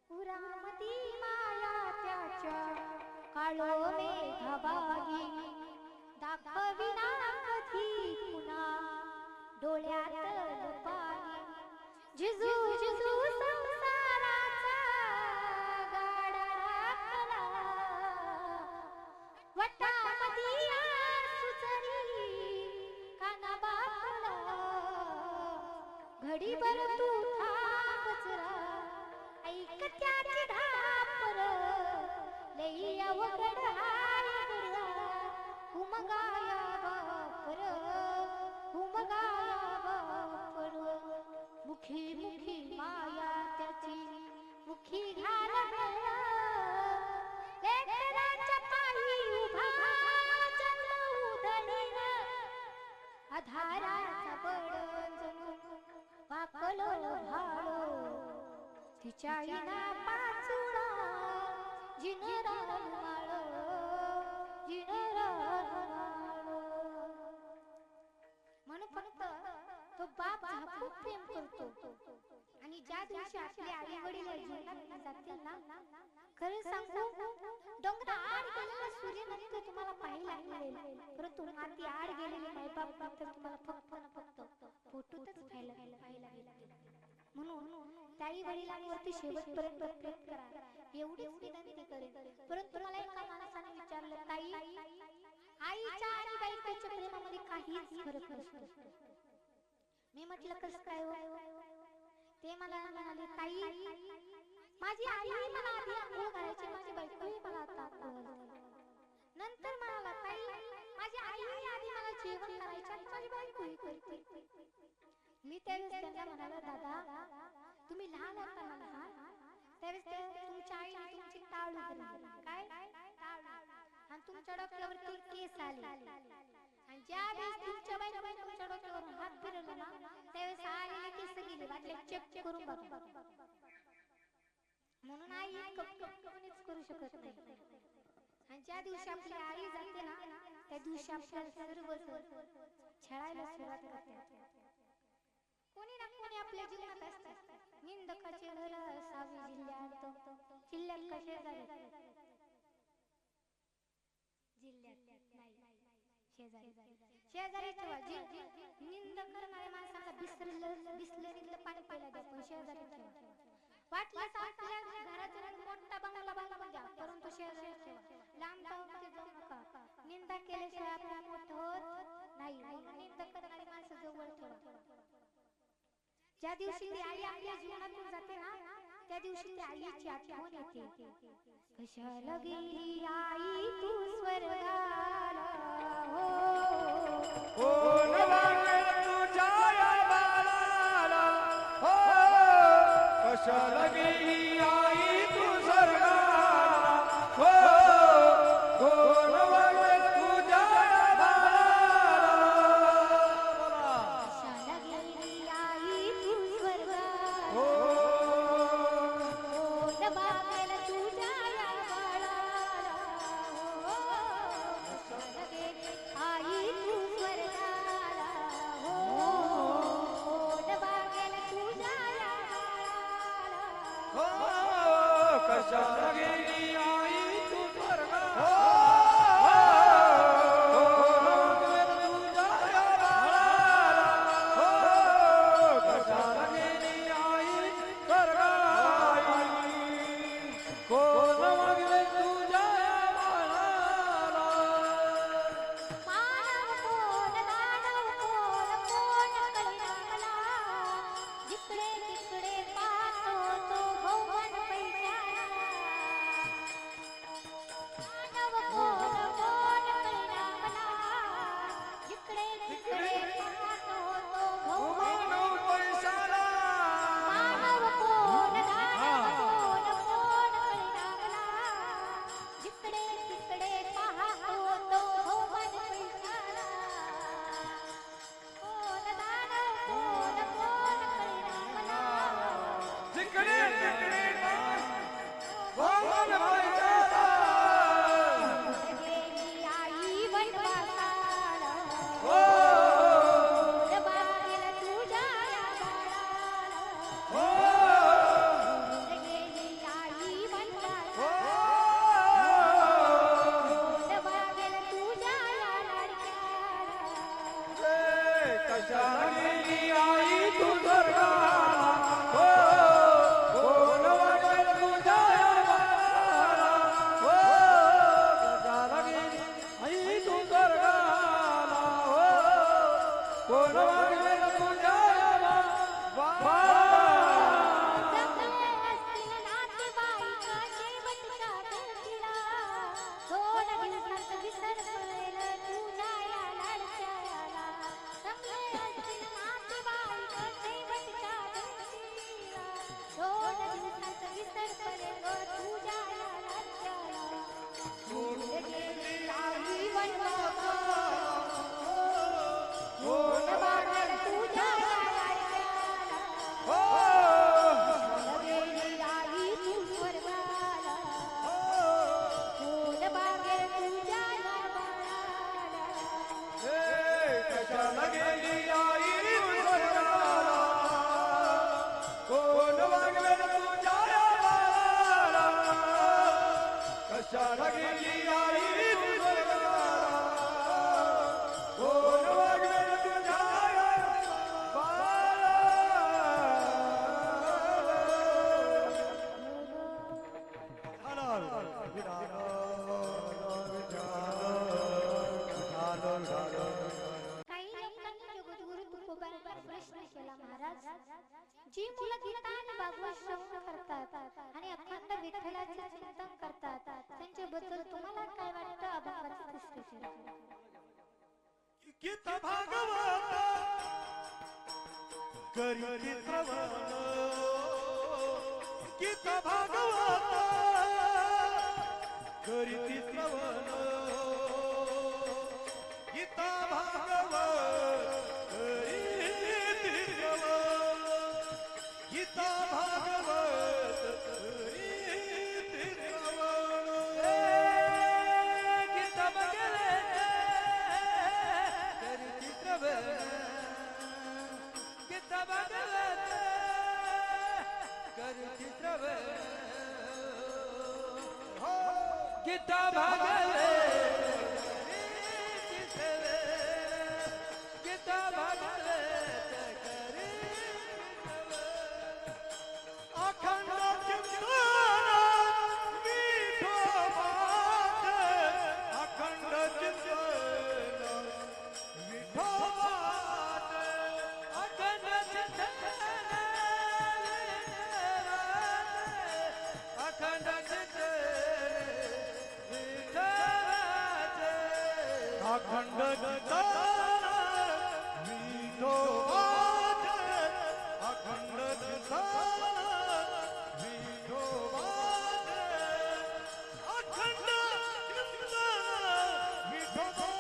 उरामती माया त्याच्या काळो मेघबागी दाखविना कधी पुन्हा डोळ्यातलं पाणी, जिजू जिजू संसाराचा गाडा राखला, वटामधी सुचरी काना बापला, घडीभर तू थांब जरा ऐक त्याची धापर, लई अवघड हाय गड्या उमगाया बापर, उमगाया बापर. मुखी मुखी माया त्याची मुखी घालवला, लेकराच्या पायी उभा जन्म उधळीन, आधाराचा बळ जणू वाकलो भाळो, तिच्या आईना पाचुळा जिनरा माळ, जिनरा माळ. म्हणून फक्त तो बाप झाकून प्रेम करतो. आणि ज्या दिवशी आपले आई वडील जीवनात जातील ना, खरं सांगू डोंगर आड गेलेला सूर्य नंतर तुम्हाला पाहायला मिळेल, परंतु माती आड गेलेले मायबाप नंतर तुम्हाला फक्त फोटोतच पाहायला मिळेल. म्हणून ताई वडिलांवरती शेवटपर्यंत प्रेम करा एवढीच विनंती करेन. परंतु मला एका माणसाने विचारलं, ताई आईच्या आणि बायकोच्या प्रेमामध्ये काहीच फरक नसतो. मी म्हटलं कसं काय हो? ते मला म्हणाले, ताई माझी आई मला आधी आंघोळ घालायची, माझी बायकोही मला आता आंघोळ घालते. नंतर म्हणाला, ताई माझी आई आधी मला जेवण करायची आणि माझी बायकोही करते. मी त्यावेळेस त्यांना म्हणाला, दादा तुम्ही लहान असताना ना त्यावेळेस तुमच्या आईने तुमची टाळ उघडली, काय आणि तुमच्या डोक्यावरती केस आले, आणि ज्या वेळेस तुमच्या बायकोने तुमच्या डोक्यावर हात फिरवला ना त्यावेळेस आलेले केस गेले, वाटले चेक करून बघा. म्हणून आई कोणीच करू शकत नाही. आणि ज्या दिवशी आपली आई जाते ना त्या दिवशी आपल्याला सर्व छळायला सुरुवात करते. कोणी ना कोणी आपल्या जीवनात असते. निंदकाचे घर असावे जिल्ह्यात, जिल्ह्यात कसे झाले जिल्ह्यात नाही शेजारी, शेजारी ठेवा. निंद करणाऱ्या माणसाला बिसलरीतलं पाणी प्यायला द्या, पण शेजारी ठेवा. वाटलं तर आपल्या घरात मोठा बंगला द्या, परंतु शेजारी ठेवा. लांब जाऊ नका. निंदा केल्याशिवाय आपण मोठं होत नाही. निंदा करणारी माणसं जवळ ठेवा. ज्या दिवशी ती आई आपल्या जीवनातून जाते ना त्या दिवशी त्या आईची आठवण येते. कशाला गेली आई तू स्वर्गाला,
हो नवांगे तुझ्या या बाळाला, हो कशाला गेली आई तू स्वर्गाला, हो हो नवांगे तुझ्या या बाळाला.
कशाला गेली आई तू स्वर्गाला,
हो
जी मुलं गीता आणि भागवत श्रवण करतात आणि अखंड विठ्ठलाचे चिंतन करतात त्यांच्याबद्दल तुम्हाला काय वाटतं? अभंगाचं तिसरं चरण.
गीता भागवत करी श्रवण गीता भागवत करी श्रवण गीता भागवत करी श्रवण गीता भागवत करी श्रवण गीता भागवत करी श्रवण गीता भागवत करी श्रवण गीता भागवत गीता भागवत करी अखंड चिंतन विठोबात अखंड चिंतन विठोबात अखंड चिंतन अखंड चिंतन विठोबात अखंड चिंतन विठोबात अखंड चिंतन विठोबात अखंड चिंतन विठोबात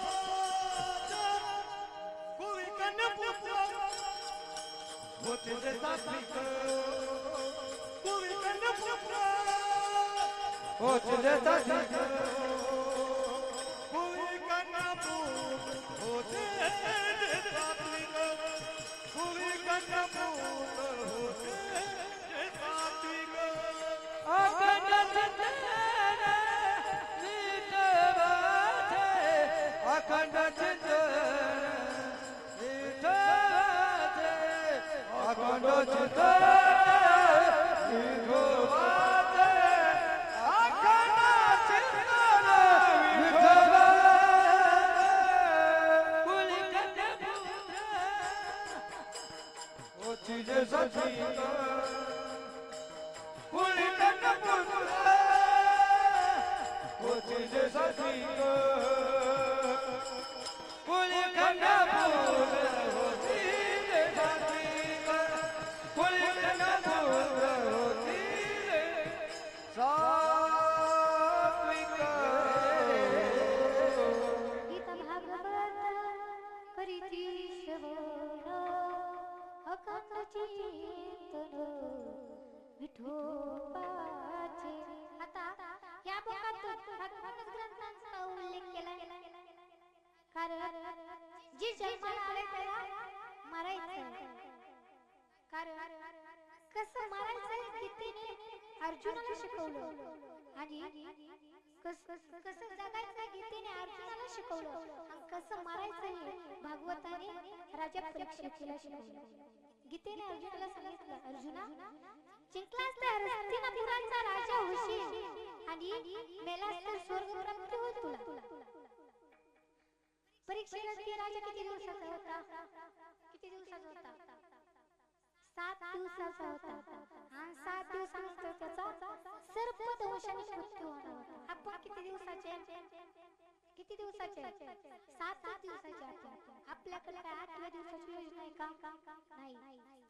कोवी कन्यापुत्र होते जे सात्विक कोवी कन्यापुत्र होते जे सात्विक कोवी कन्यापुत्र होते जे सात्विक कोवी कन्यापुत्र होते जे सात्विक अखंड चिंतन विठोबात अखंड चिंतन विठोबात अखंड चिंतन विठोबात अखंड चिंतन विठोबात कुली कन्यापुत्र होती जे सात्विक कुली कन्यापुत्र होती जे सात्विक कुली कन्यापुत्र होती जे सात्विक कुली कन्यापुत्र होती जे सात्विक
गीता भागवत करीती श्रवण अखंड चिंतन विठोबाचे. आता या भागातून भगवत ग्रंथांचा उल्लेख केला कारण जी जन्माला आले त्याला मरायचं कारण कसं मारायचं गीतेने अर्जुनाला शिकवलं आणि कसं जगायचं गीतेने अर्जुनाला शिकवलं आणि कसं मारायचं हे भागवताने राजा परीक्षितीला शिकवलं. गीतेने अर्जुनाला सांगितलं अर्जुना जिंकलास तर हस्तिनापुराचा राजा होशील आणि मेलास तर स्वर्ग प्राप्ती होईल तुला. परीक्षेला राजा किती दिवसाचा होता? किती दिवसाचा होता? 7 दिवसाचा होता. आणि 7 दिवसानंतर त्याचा सर्पदंशाने मृत्यू होणार होता. आपण किती दिवसाचे? किती दिवसाचे? 7 दिवसाचे आपण. आपल्याकडे काय 8व्या दिवसाची योजना आहे का? नाही.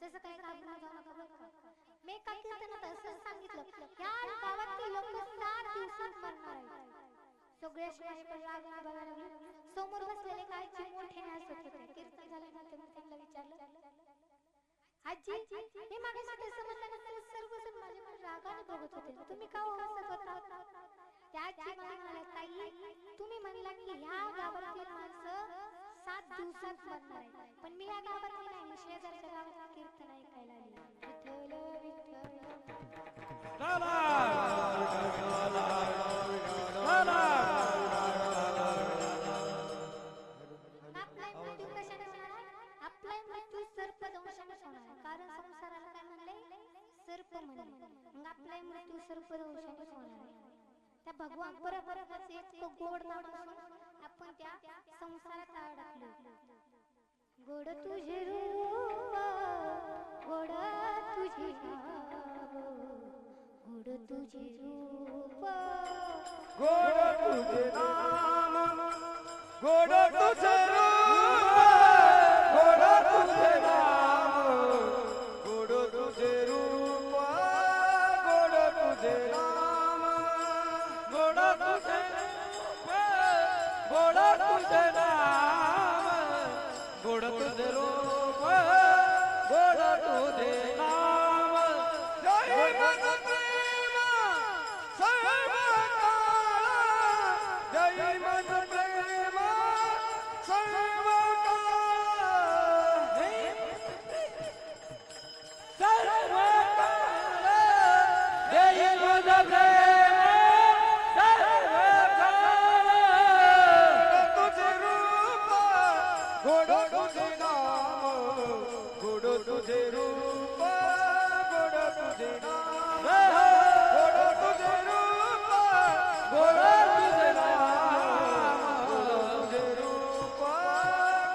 जसं काय घाबरून जाऊ नका बरं का. मी एका कीर्तनात असं सांगितलं या गावातील लोक 7 दिवसात मरणार आहेत. सगळे माझ्याकडे लागून बघायला लागले. समोर बसलेले कायचे मोठे हसत होते. कीर्तन झाल्यानंतर मी त्यांना विचारलं आजी मी मागाशी तसं म्हणल्यानंतर सर्वजण माझ्याकडे रागाने बघत होते. तुम्ही का हसत होता? त्या आजी मला म्हणाल्या ताई तुम्ही म्हणला की ह्या गावातील माणसं 7 दिवसात मरणार आहेत पण मी या गावातली नाही मी शेजारच्या गावात कीर्तन ऐकायला आली. विठ्ठल आपला मृत्यू सर्पदंशाने होणार कारण संसाराला काय म्हणले सर्प म्हणले मग आपला मृत्यू सर्पदंशाने होणार. त्या भगवान परमात्म्याचे इतकं गोड नाम असून आपण त्या संसारात अडकलो. गोड तुझे रूप गोड गोड तुझे रूप
गोड तुझे नाम गोड तुझे रूप गोड तुझे नाम गोड तुझे रूप गोड तुझे नाम गोड तुझे रूप गोड तुझे नाम गोड तुझे रूप गोड तुझे नाम जय मन प्रेम सर्व काळ जय मन प्रेम सर्व काळ सर्व काळ जय मन प्रेम सर्व काळ तुझे रूप गोड तुझे नाम गोड तुझे रूप गोड तुझे नाम गोड तुझे रूप गोड तुझे नाम तुझे रूप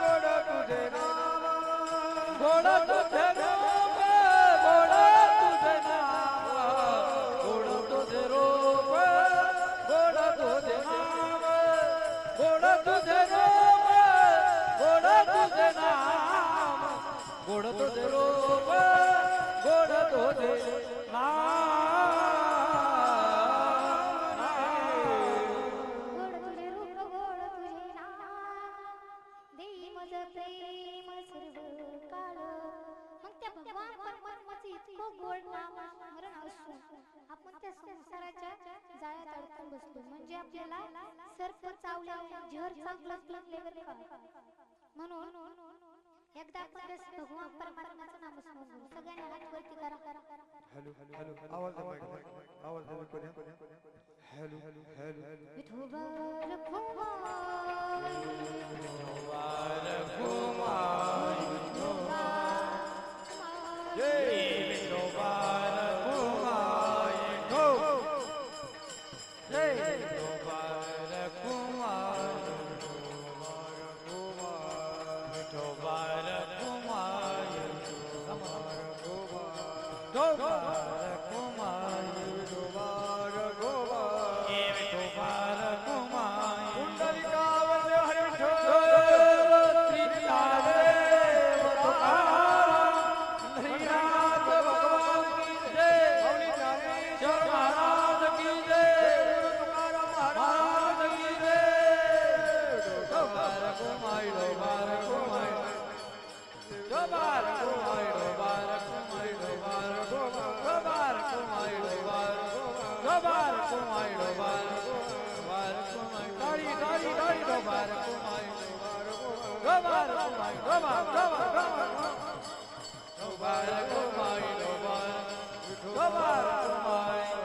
गोड तुझे नाम गोड तुझे रूप गोड तुझे नाम गोड तुझे रूप गोड तुझे नाम गोड तुझे रूप गोड तुझे नाम गोड तुझे रूप गोड तुझे
गोड तुझे रूप गोड तुझे नाम देई मज प्रेम सर्व काळ मग त्या भगवान परमात्म्याचे इतकं गोड नाम स्मरण असून आपण त्या संसाराच्या जाळ्यात अडकून बसलो म्हणजे आपल्याला सर्प चावले झर चांगलंच लागले बरं का म्हणून एकदा आपण त्या भगवान परमात्म्याचं नाम स्मरण करू सगळ्यांनी हात वरती करा
हॅलो हॅलो आवाज दे माईक आवाज दे कोणी हॅलो हॅलो
विठोबा
जय विठोबा रखुमाई ठो जय विठोबा रखुमाई विठोबा रखुमाई विठोबा रखुमाई विठोबा रखुमाई विठोबा रखुमाई कुंडलिकावल्य हरि विठ्ठल त्रिकादेव तुकाराम हरिनाथ भगवान की जय ज्ञानेश्वर महाराज की जय गुरु तुकाराम महाराज की जय विठोबा रखुमाई विठोबा रखुमाई विठोबा रखुमाई विठोबा रखुमाई विठोबा रखुमाई विठोबा रखुमाई विठोबा रखुमाई ताड़ी ताड़ी ताड़ी विठोबा रखुमाई विठोबा रखुमाई विठोबा रखुमाई विठोबा रखुमाई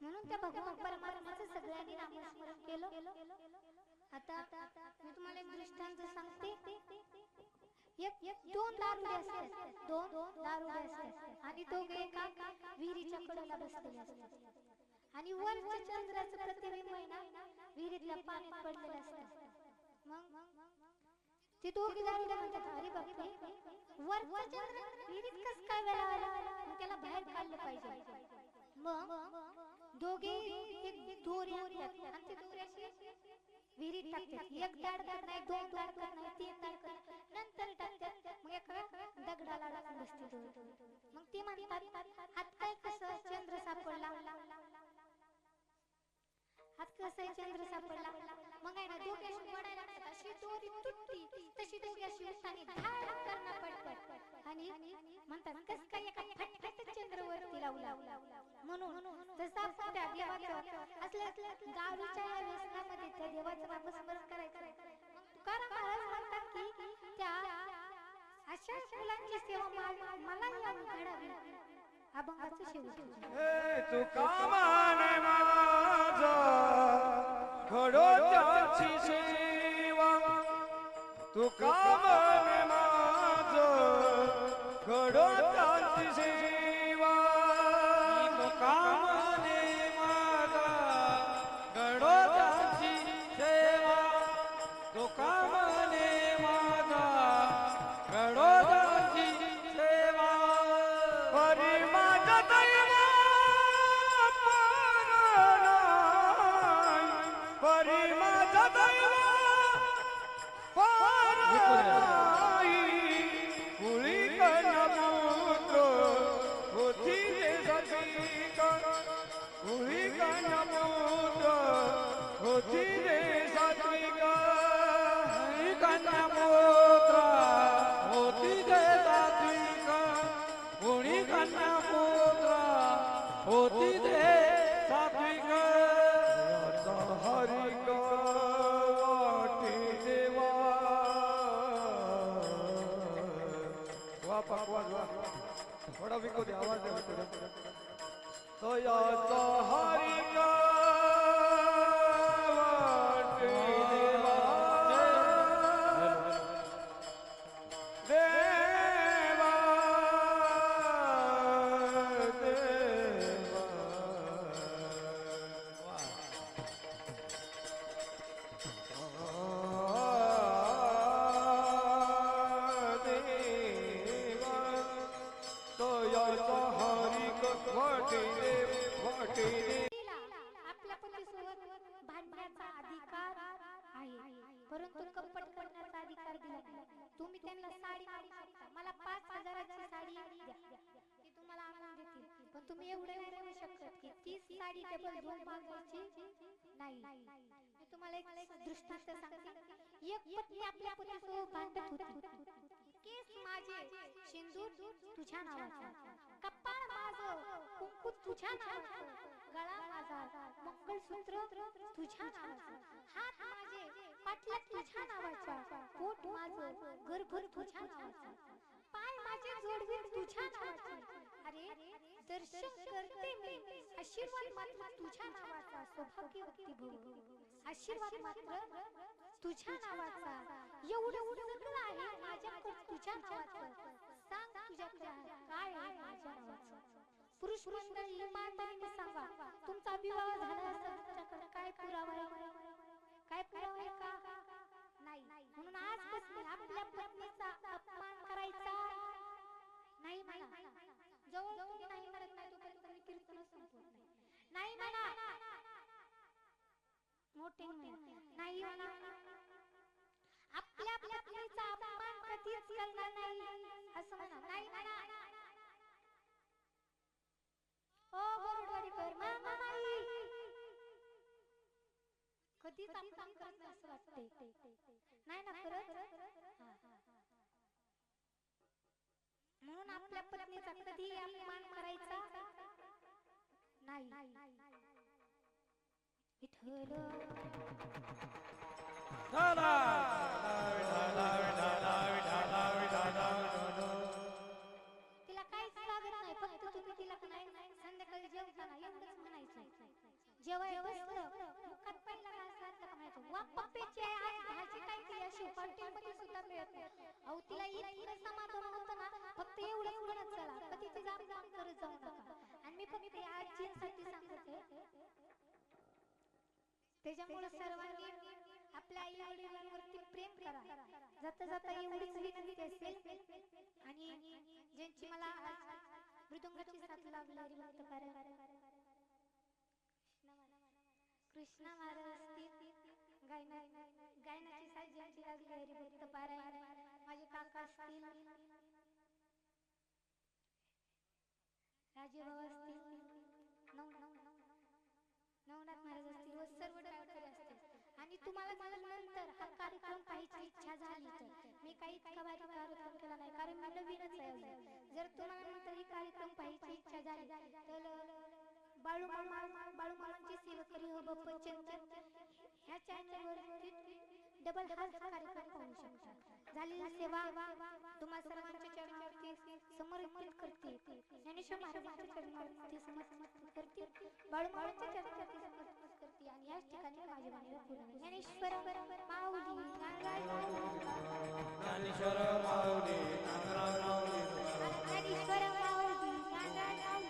म्हणून त्या भगवान परमात्म्याचं सगळ्यांनी नामस्मरण केलं आता मी तुम्हाला एक दृष्टांत सांगते दोन दारुडे असतात दोन दारुडे असतात आणि दोघे एका विहिरीच्या कडेला बसलेले असतात आणि वरच्या चंद्राचं प्रतिबिंब आहे ना विहिरीतल्या पाण्यात पडलेलं असतं मग ते दोघे दारुडे म्हणतात अरे बापरे वरचा चंद्र विहिरीत कसं काय वेळा आला मग त्याला बाहेर काढलं पाहिजे मग दोघे एक दोरी आणतात आणि ती दोरी अशी विहिरीत टाकतात एक दाड करत नाही दोन दाड करत नाही तीन दाड करत नंतर टाकतात मग एका दगडाला अडकून बसते दोरी मग ती म्हणतात हात काय कसं चंद्र सापडला हात कसं चंद्र सापडला मग आहे ना दोघे अशी पडायला लागतात अशी दोरी तुटती तशी दोघे अशी उठाने धाड करणं पडपट आणि म्हणतात कसं काय एका फटफट चंद्र वरती लावला म्हणून जसं आपण त्या देवाचं असल्या दारूच्या या व्यसनामध्ये त्या देवाचं नामस्मरण करायचं मग तुकाराम महाराज म्हणतात की त्या अशा मुलांची सेवा मला घडावी अभंगाचं शेवट
तुका माने माझा घडो त्याची सेवा तुका माने माझा घडो त्याची सेवा तुका माने माझा घडो त्याची सेवा तुका होती दे सात्विक हरी वाटी देवा वा पकवान वा थोडा विको दे आवाज दे तो याचा हरी वाटी देवा देवा देवा देवा तो याचा हरी वाटी दे वाटी दे
आपल्या पतीसोबत भांडण्याचा अधिकार आहे परंतु कपट करण्याचा अधिकार दिला नाही तुम्ही त्यांना साडी मागू शकता मला 5,000ची साडी द्या ती तुम्हाला आणून देतील पण तुम्ही एवढे नाही म्हणू शकत की तीच साडी डबल घेऊन मागायची नाही मी तुम्हाला एक दृष्टांत सांगते एक पत्नी आपल्या पतीसोबत भांडत होती केस माझे सिंदूर तुझ्या नावाचा कपाळ माझं कुंकू तुझ्या नावाचं गळा माझा मंगळसूत्र तुझ्या नावाचं हात माझे पाटल्या तुझ्या नावाचा पोट माझं घरभर तुझ्या नावाचं पाय माझे जोडवे तुझ्या नावाचे अरे दर्शन करते मी आशीर्वाद मात्र तुझ्या नावाचा सौभाग्यवती भव आशीर्वाद मात्र तुझ्या नावाचा एवढं सगळं आहे माझ्याकडे तुझ्या नावाचं सांग तुझ्याकडे काय आहे माझ्या नावाचं पुरुष मंडळी इमानदारीने सांगा तुमचा विवाह झाला असेल तुमच्याकडे काय पुरावा आहे का नाही म्हणून आजपासून आपल्या पत्नीचा अपमान करायचा नाही म्हणा जवळ तुम्ही नाही म्हणत नाही तोपर्यंत मी कीर्तन संपवत नाही म्हणा मोठे नाही म्हणा आपल्या पत्नीचा अपमान कधीच करणार नाही असं म्हणा नाही म्हणा ओ बोरडवाडीकर मामा नाही कधीच अपमान करत नाही असं वाटते नाही ना करत म्हणून आपल्या पत्नीचा कधी अपमान करायचा नाही विठ्ठल तिला काहीच लागत नाही फक्त तुम्ही तिला नाही संध्याकाळी जेवताना एवढंच म्हणायचं जेवाय बसलं मुखात पहिला घास घातला का म्हणायचं वा पप्पेची आज भाजी काय केली अशी हॉटेलमध्ये सुद्धा मिळत नाही अहो तिला इतकं समाधान होतं ना फक्त एवढंच म्हणत चला कधीच जाम करत जाऊ नका आणि मी फक्त आजींसाठी सांगते त्याच्यामुळे सर्वांनी आपल्या आई वडिलांवरती प्रेम करा जाता जाता एवढीच विनंती असेल आणि ज्यांची मला मृदुंगाची साथ लागली हरिभक्त कृष्ण महाराज असतील गायनाची साथ ज्यांची लागली हरिभक्त पारायण माझे काका असतील राजेभाऊ असतील नवनाथ महाराज असतील व सर्व टाळकरी असतील आणि तुम्हाला जर नंतर हा कार्यक्रम पाहायची इच्छा झाली तर मी काही इतका भारी कार्यक्रम केला नाही कारण मी नवीनच आहे जर तुम्हाला नंतर ही कार्यक्रम पाहायची इच्छा झाली तर बाळूमामांची सेवकरी हो बप्पन ह्या चॅनलवर डबल हा कार्यक्रम पाहू शकता झालेली सेवा तुम्हा सर्वांच्या चरणावरती समर्पित करते ज्ञानेश्वर महाराजांच्या चरणावरती समर्पित करते बाळूमामांच्या चरणावरती समर्पित करते आणि याच ठिकाणी माझे वाणी पूर्ण ज्ञानेश्वर माऊली
ज्ञानेश्वर माऊली
ज्ञानेश्वर माऊली
महाराज ज्ञानेश्वर माऊली ज्ञानराज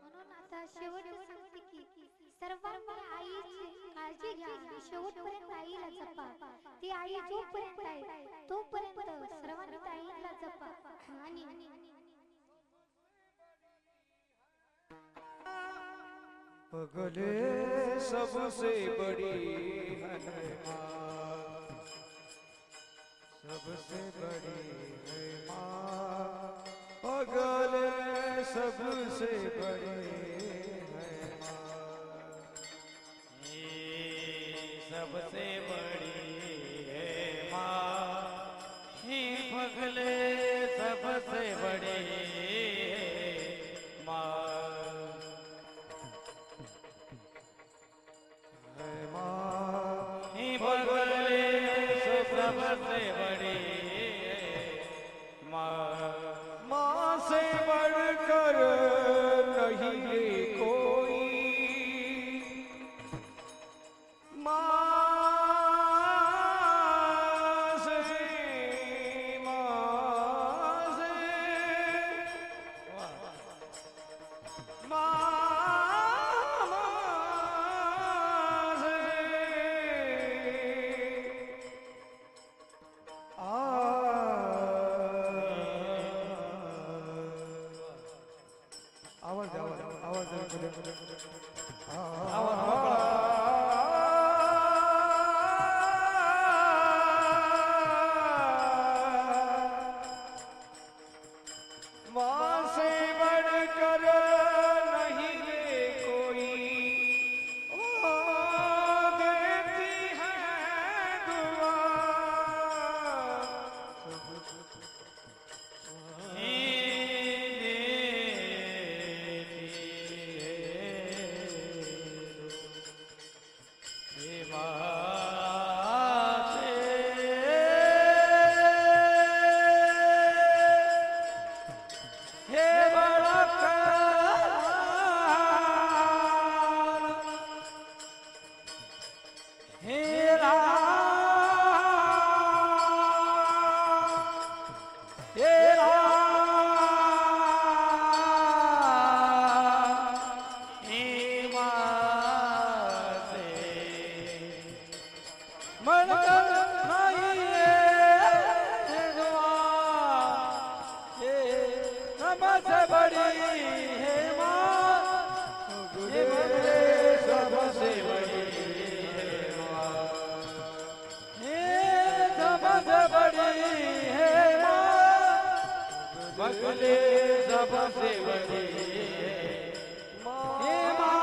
म्हणून आता शेवट सांगते की सर्वांनी आईची काळजी घ्या शेवटपर्यंत आईला जपा ती आई जोपर्यंत आहे तोपर्यंत सर्वांनी आईला जपा आणि
पगले सबसे बड़ी है माँ सबसे बड़ी है माँ और पगले सबसे बड़ी है माँ।
सबसे बड़ी है माँ, ही पगले सबसे बड़ी है माँ।
है माँ
ही पगले सबसे बड़ी है माँ।
माँ से बढ़कर नहीं ये कोई, माँ से माँ से बढ़कर नहीं ये कोई, वो देती है दुआ। सबसे बड़ी है माँ, ये बगले सबसे बड़ी है माँ, ये सबसे बड़ी है माँ, बगले सबसे बड़ी है माँ,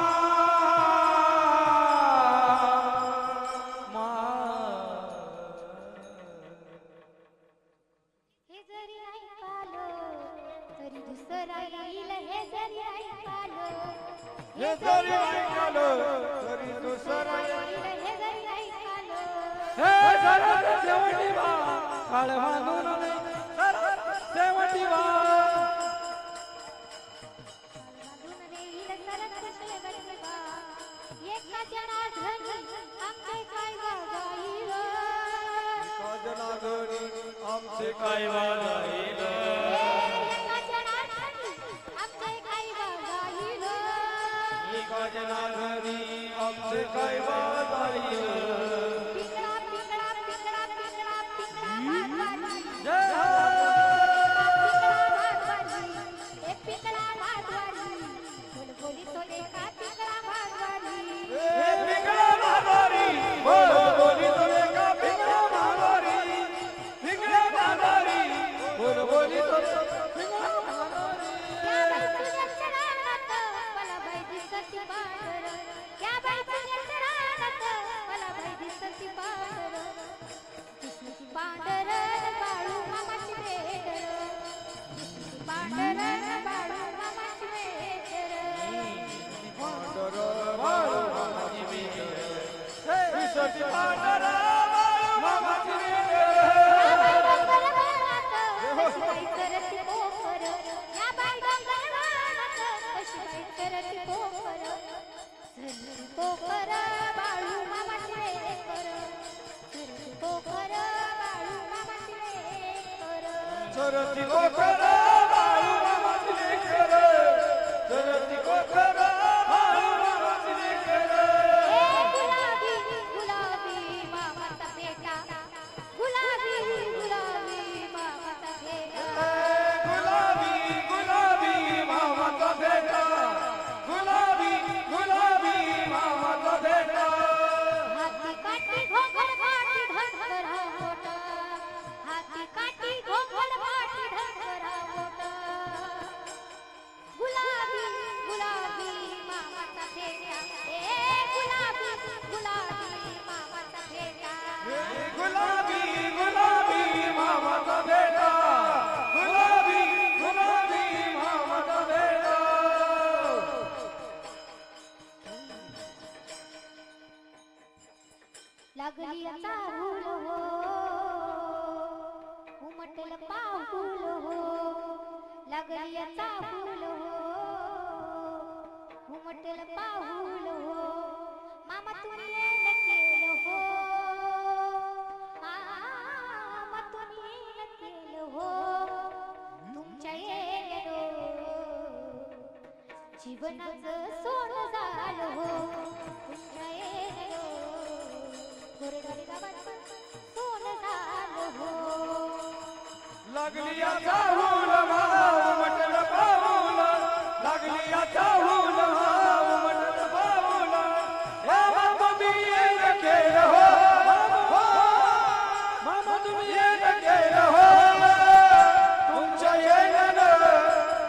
हे जरी ऐकालो तरी दुसरा येईल, हे जरी ऐकालो
हे जरी ऐकालो तरी दुसरा
येईल, हे जरी ऐकालो
हे सरळ शेवटी बा काळ बांधून सरळ शेवटी बा
बांधून देईल सरळ शेवटी बा, एका जनार्दनी आमचे काय गाईल,
जनार्दनी आमचे
काय वागाईल,
एका जनार्दनी आमचे काय गाईल,
एका जनार्दनी
आमचे काय वागाईल.
पिंगळा पिंगळा पिंगळा पिंगळा पिंगळा भातवाली,
जय हो.
पिंगळा भातवाली, बोलबोली तो एका पिंगळा भातवाली,
हे पिंगळा भागारी, बोल बोली तो एका पिंगळा भागारी, पिंगळा भागारी, बोल बोली तो पिंगळा भागारी.
त्या बाईच्या चरणात मला बाई दिसती पांढर, त्या बाईच्या चरणात मला बाई दिसती पांढर, दिसती पांढर बाळू मामाची वेडर, दिसती पांढर बाळू मामाची वेडर,
पांढर बाळू मामाची वेडर, दिसती पांढर बाळू मामाची वेडर.
या बाई डोंगर वनात कशी बाई करती पोखर, या बाई डोंगर वनात कशी बाई करती पोखर, झरती पोखर बाळू मामाची वेडर, झरती पोखर बाळू मामाची वेडर,
सरती कोकर बाळू मामाची लेकर, सरती कोकर बाळू मामाची लेकर.
ए गुलाबी गुलाबी मामाचा बेटा, गुलाबी गुलाबी मामाचा बेटा,
गुलाबी गुलाबी मामाचा बेटा, गुलाबी गुलाबी मामाचा बेटा.
हाती काठी घोंगड पाठी ढंढरा मोठा, हाती काठी घोंगड पाठी ढंढरा लागली चाहूल हो उमटल पाऊल हो मामा तुम्ही येणं केलं हो मामा तुम्ही येणं केलं हो तुमच्या येणं जीवनाचं सोनं झालं हो तुमच्या येणं गोरगरी गावाचं सोनं झालं हो
लागली या चाहूल उमटल पाऊल लागली या चाहूल उमटल पाऊल या मामा मी येणं केलं हो मामा तुम्ही येणं केलं हो तुमच्या येण्यानं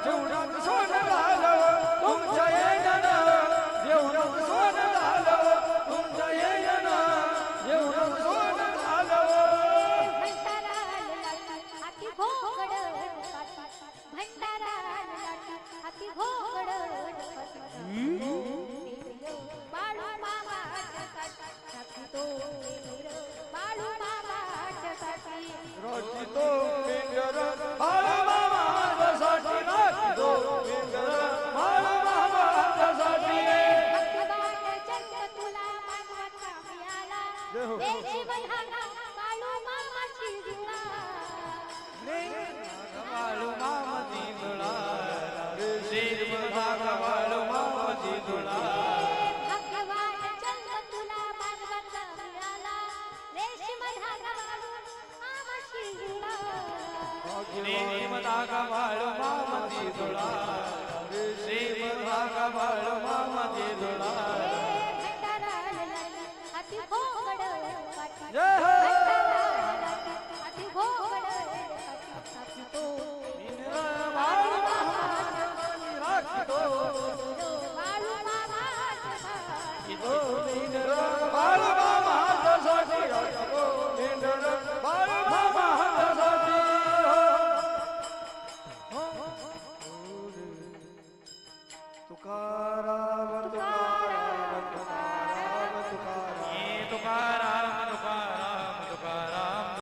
जेवढं सोनं झालं तुमच्या येण्यानं जेवढं सोनं झालं तुमच्या येण्यानं जेवढं सोनं झालं
अति घोगड बाळू मामाच्या साठी तो बाळू मामाच्या साठी
राखीतो पिंजर बाळू मामासाठी राखीतो पिंजर बाळू मामासाठी
भगवान जन्म तुला मानवाचा मिळाला देशी बधाना बाळू मामाची जुळा
बाळू मामाची धुळा श्री बाळू मामाची धुळा
भगवान जन्म तुला मानवाचा मिळाला रेशीम धागा बाळू मामाची जुळा
बाळू मामाची धुळा श्री बाळू मामाची धुळा
अति घोगड
जय हो
अति घोगड अति तो
बाळू मामासाठी राखीतो
बाळू मामाच्या
पिंजर बाळू मामासाठी राखीतो पिंजर बाळू मामासाठी तुका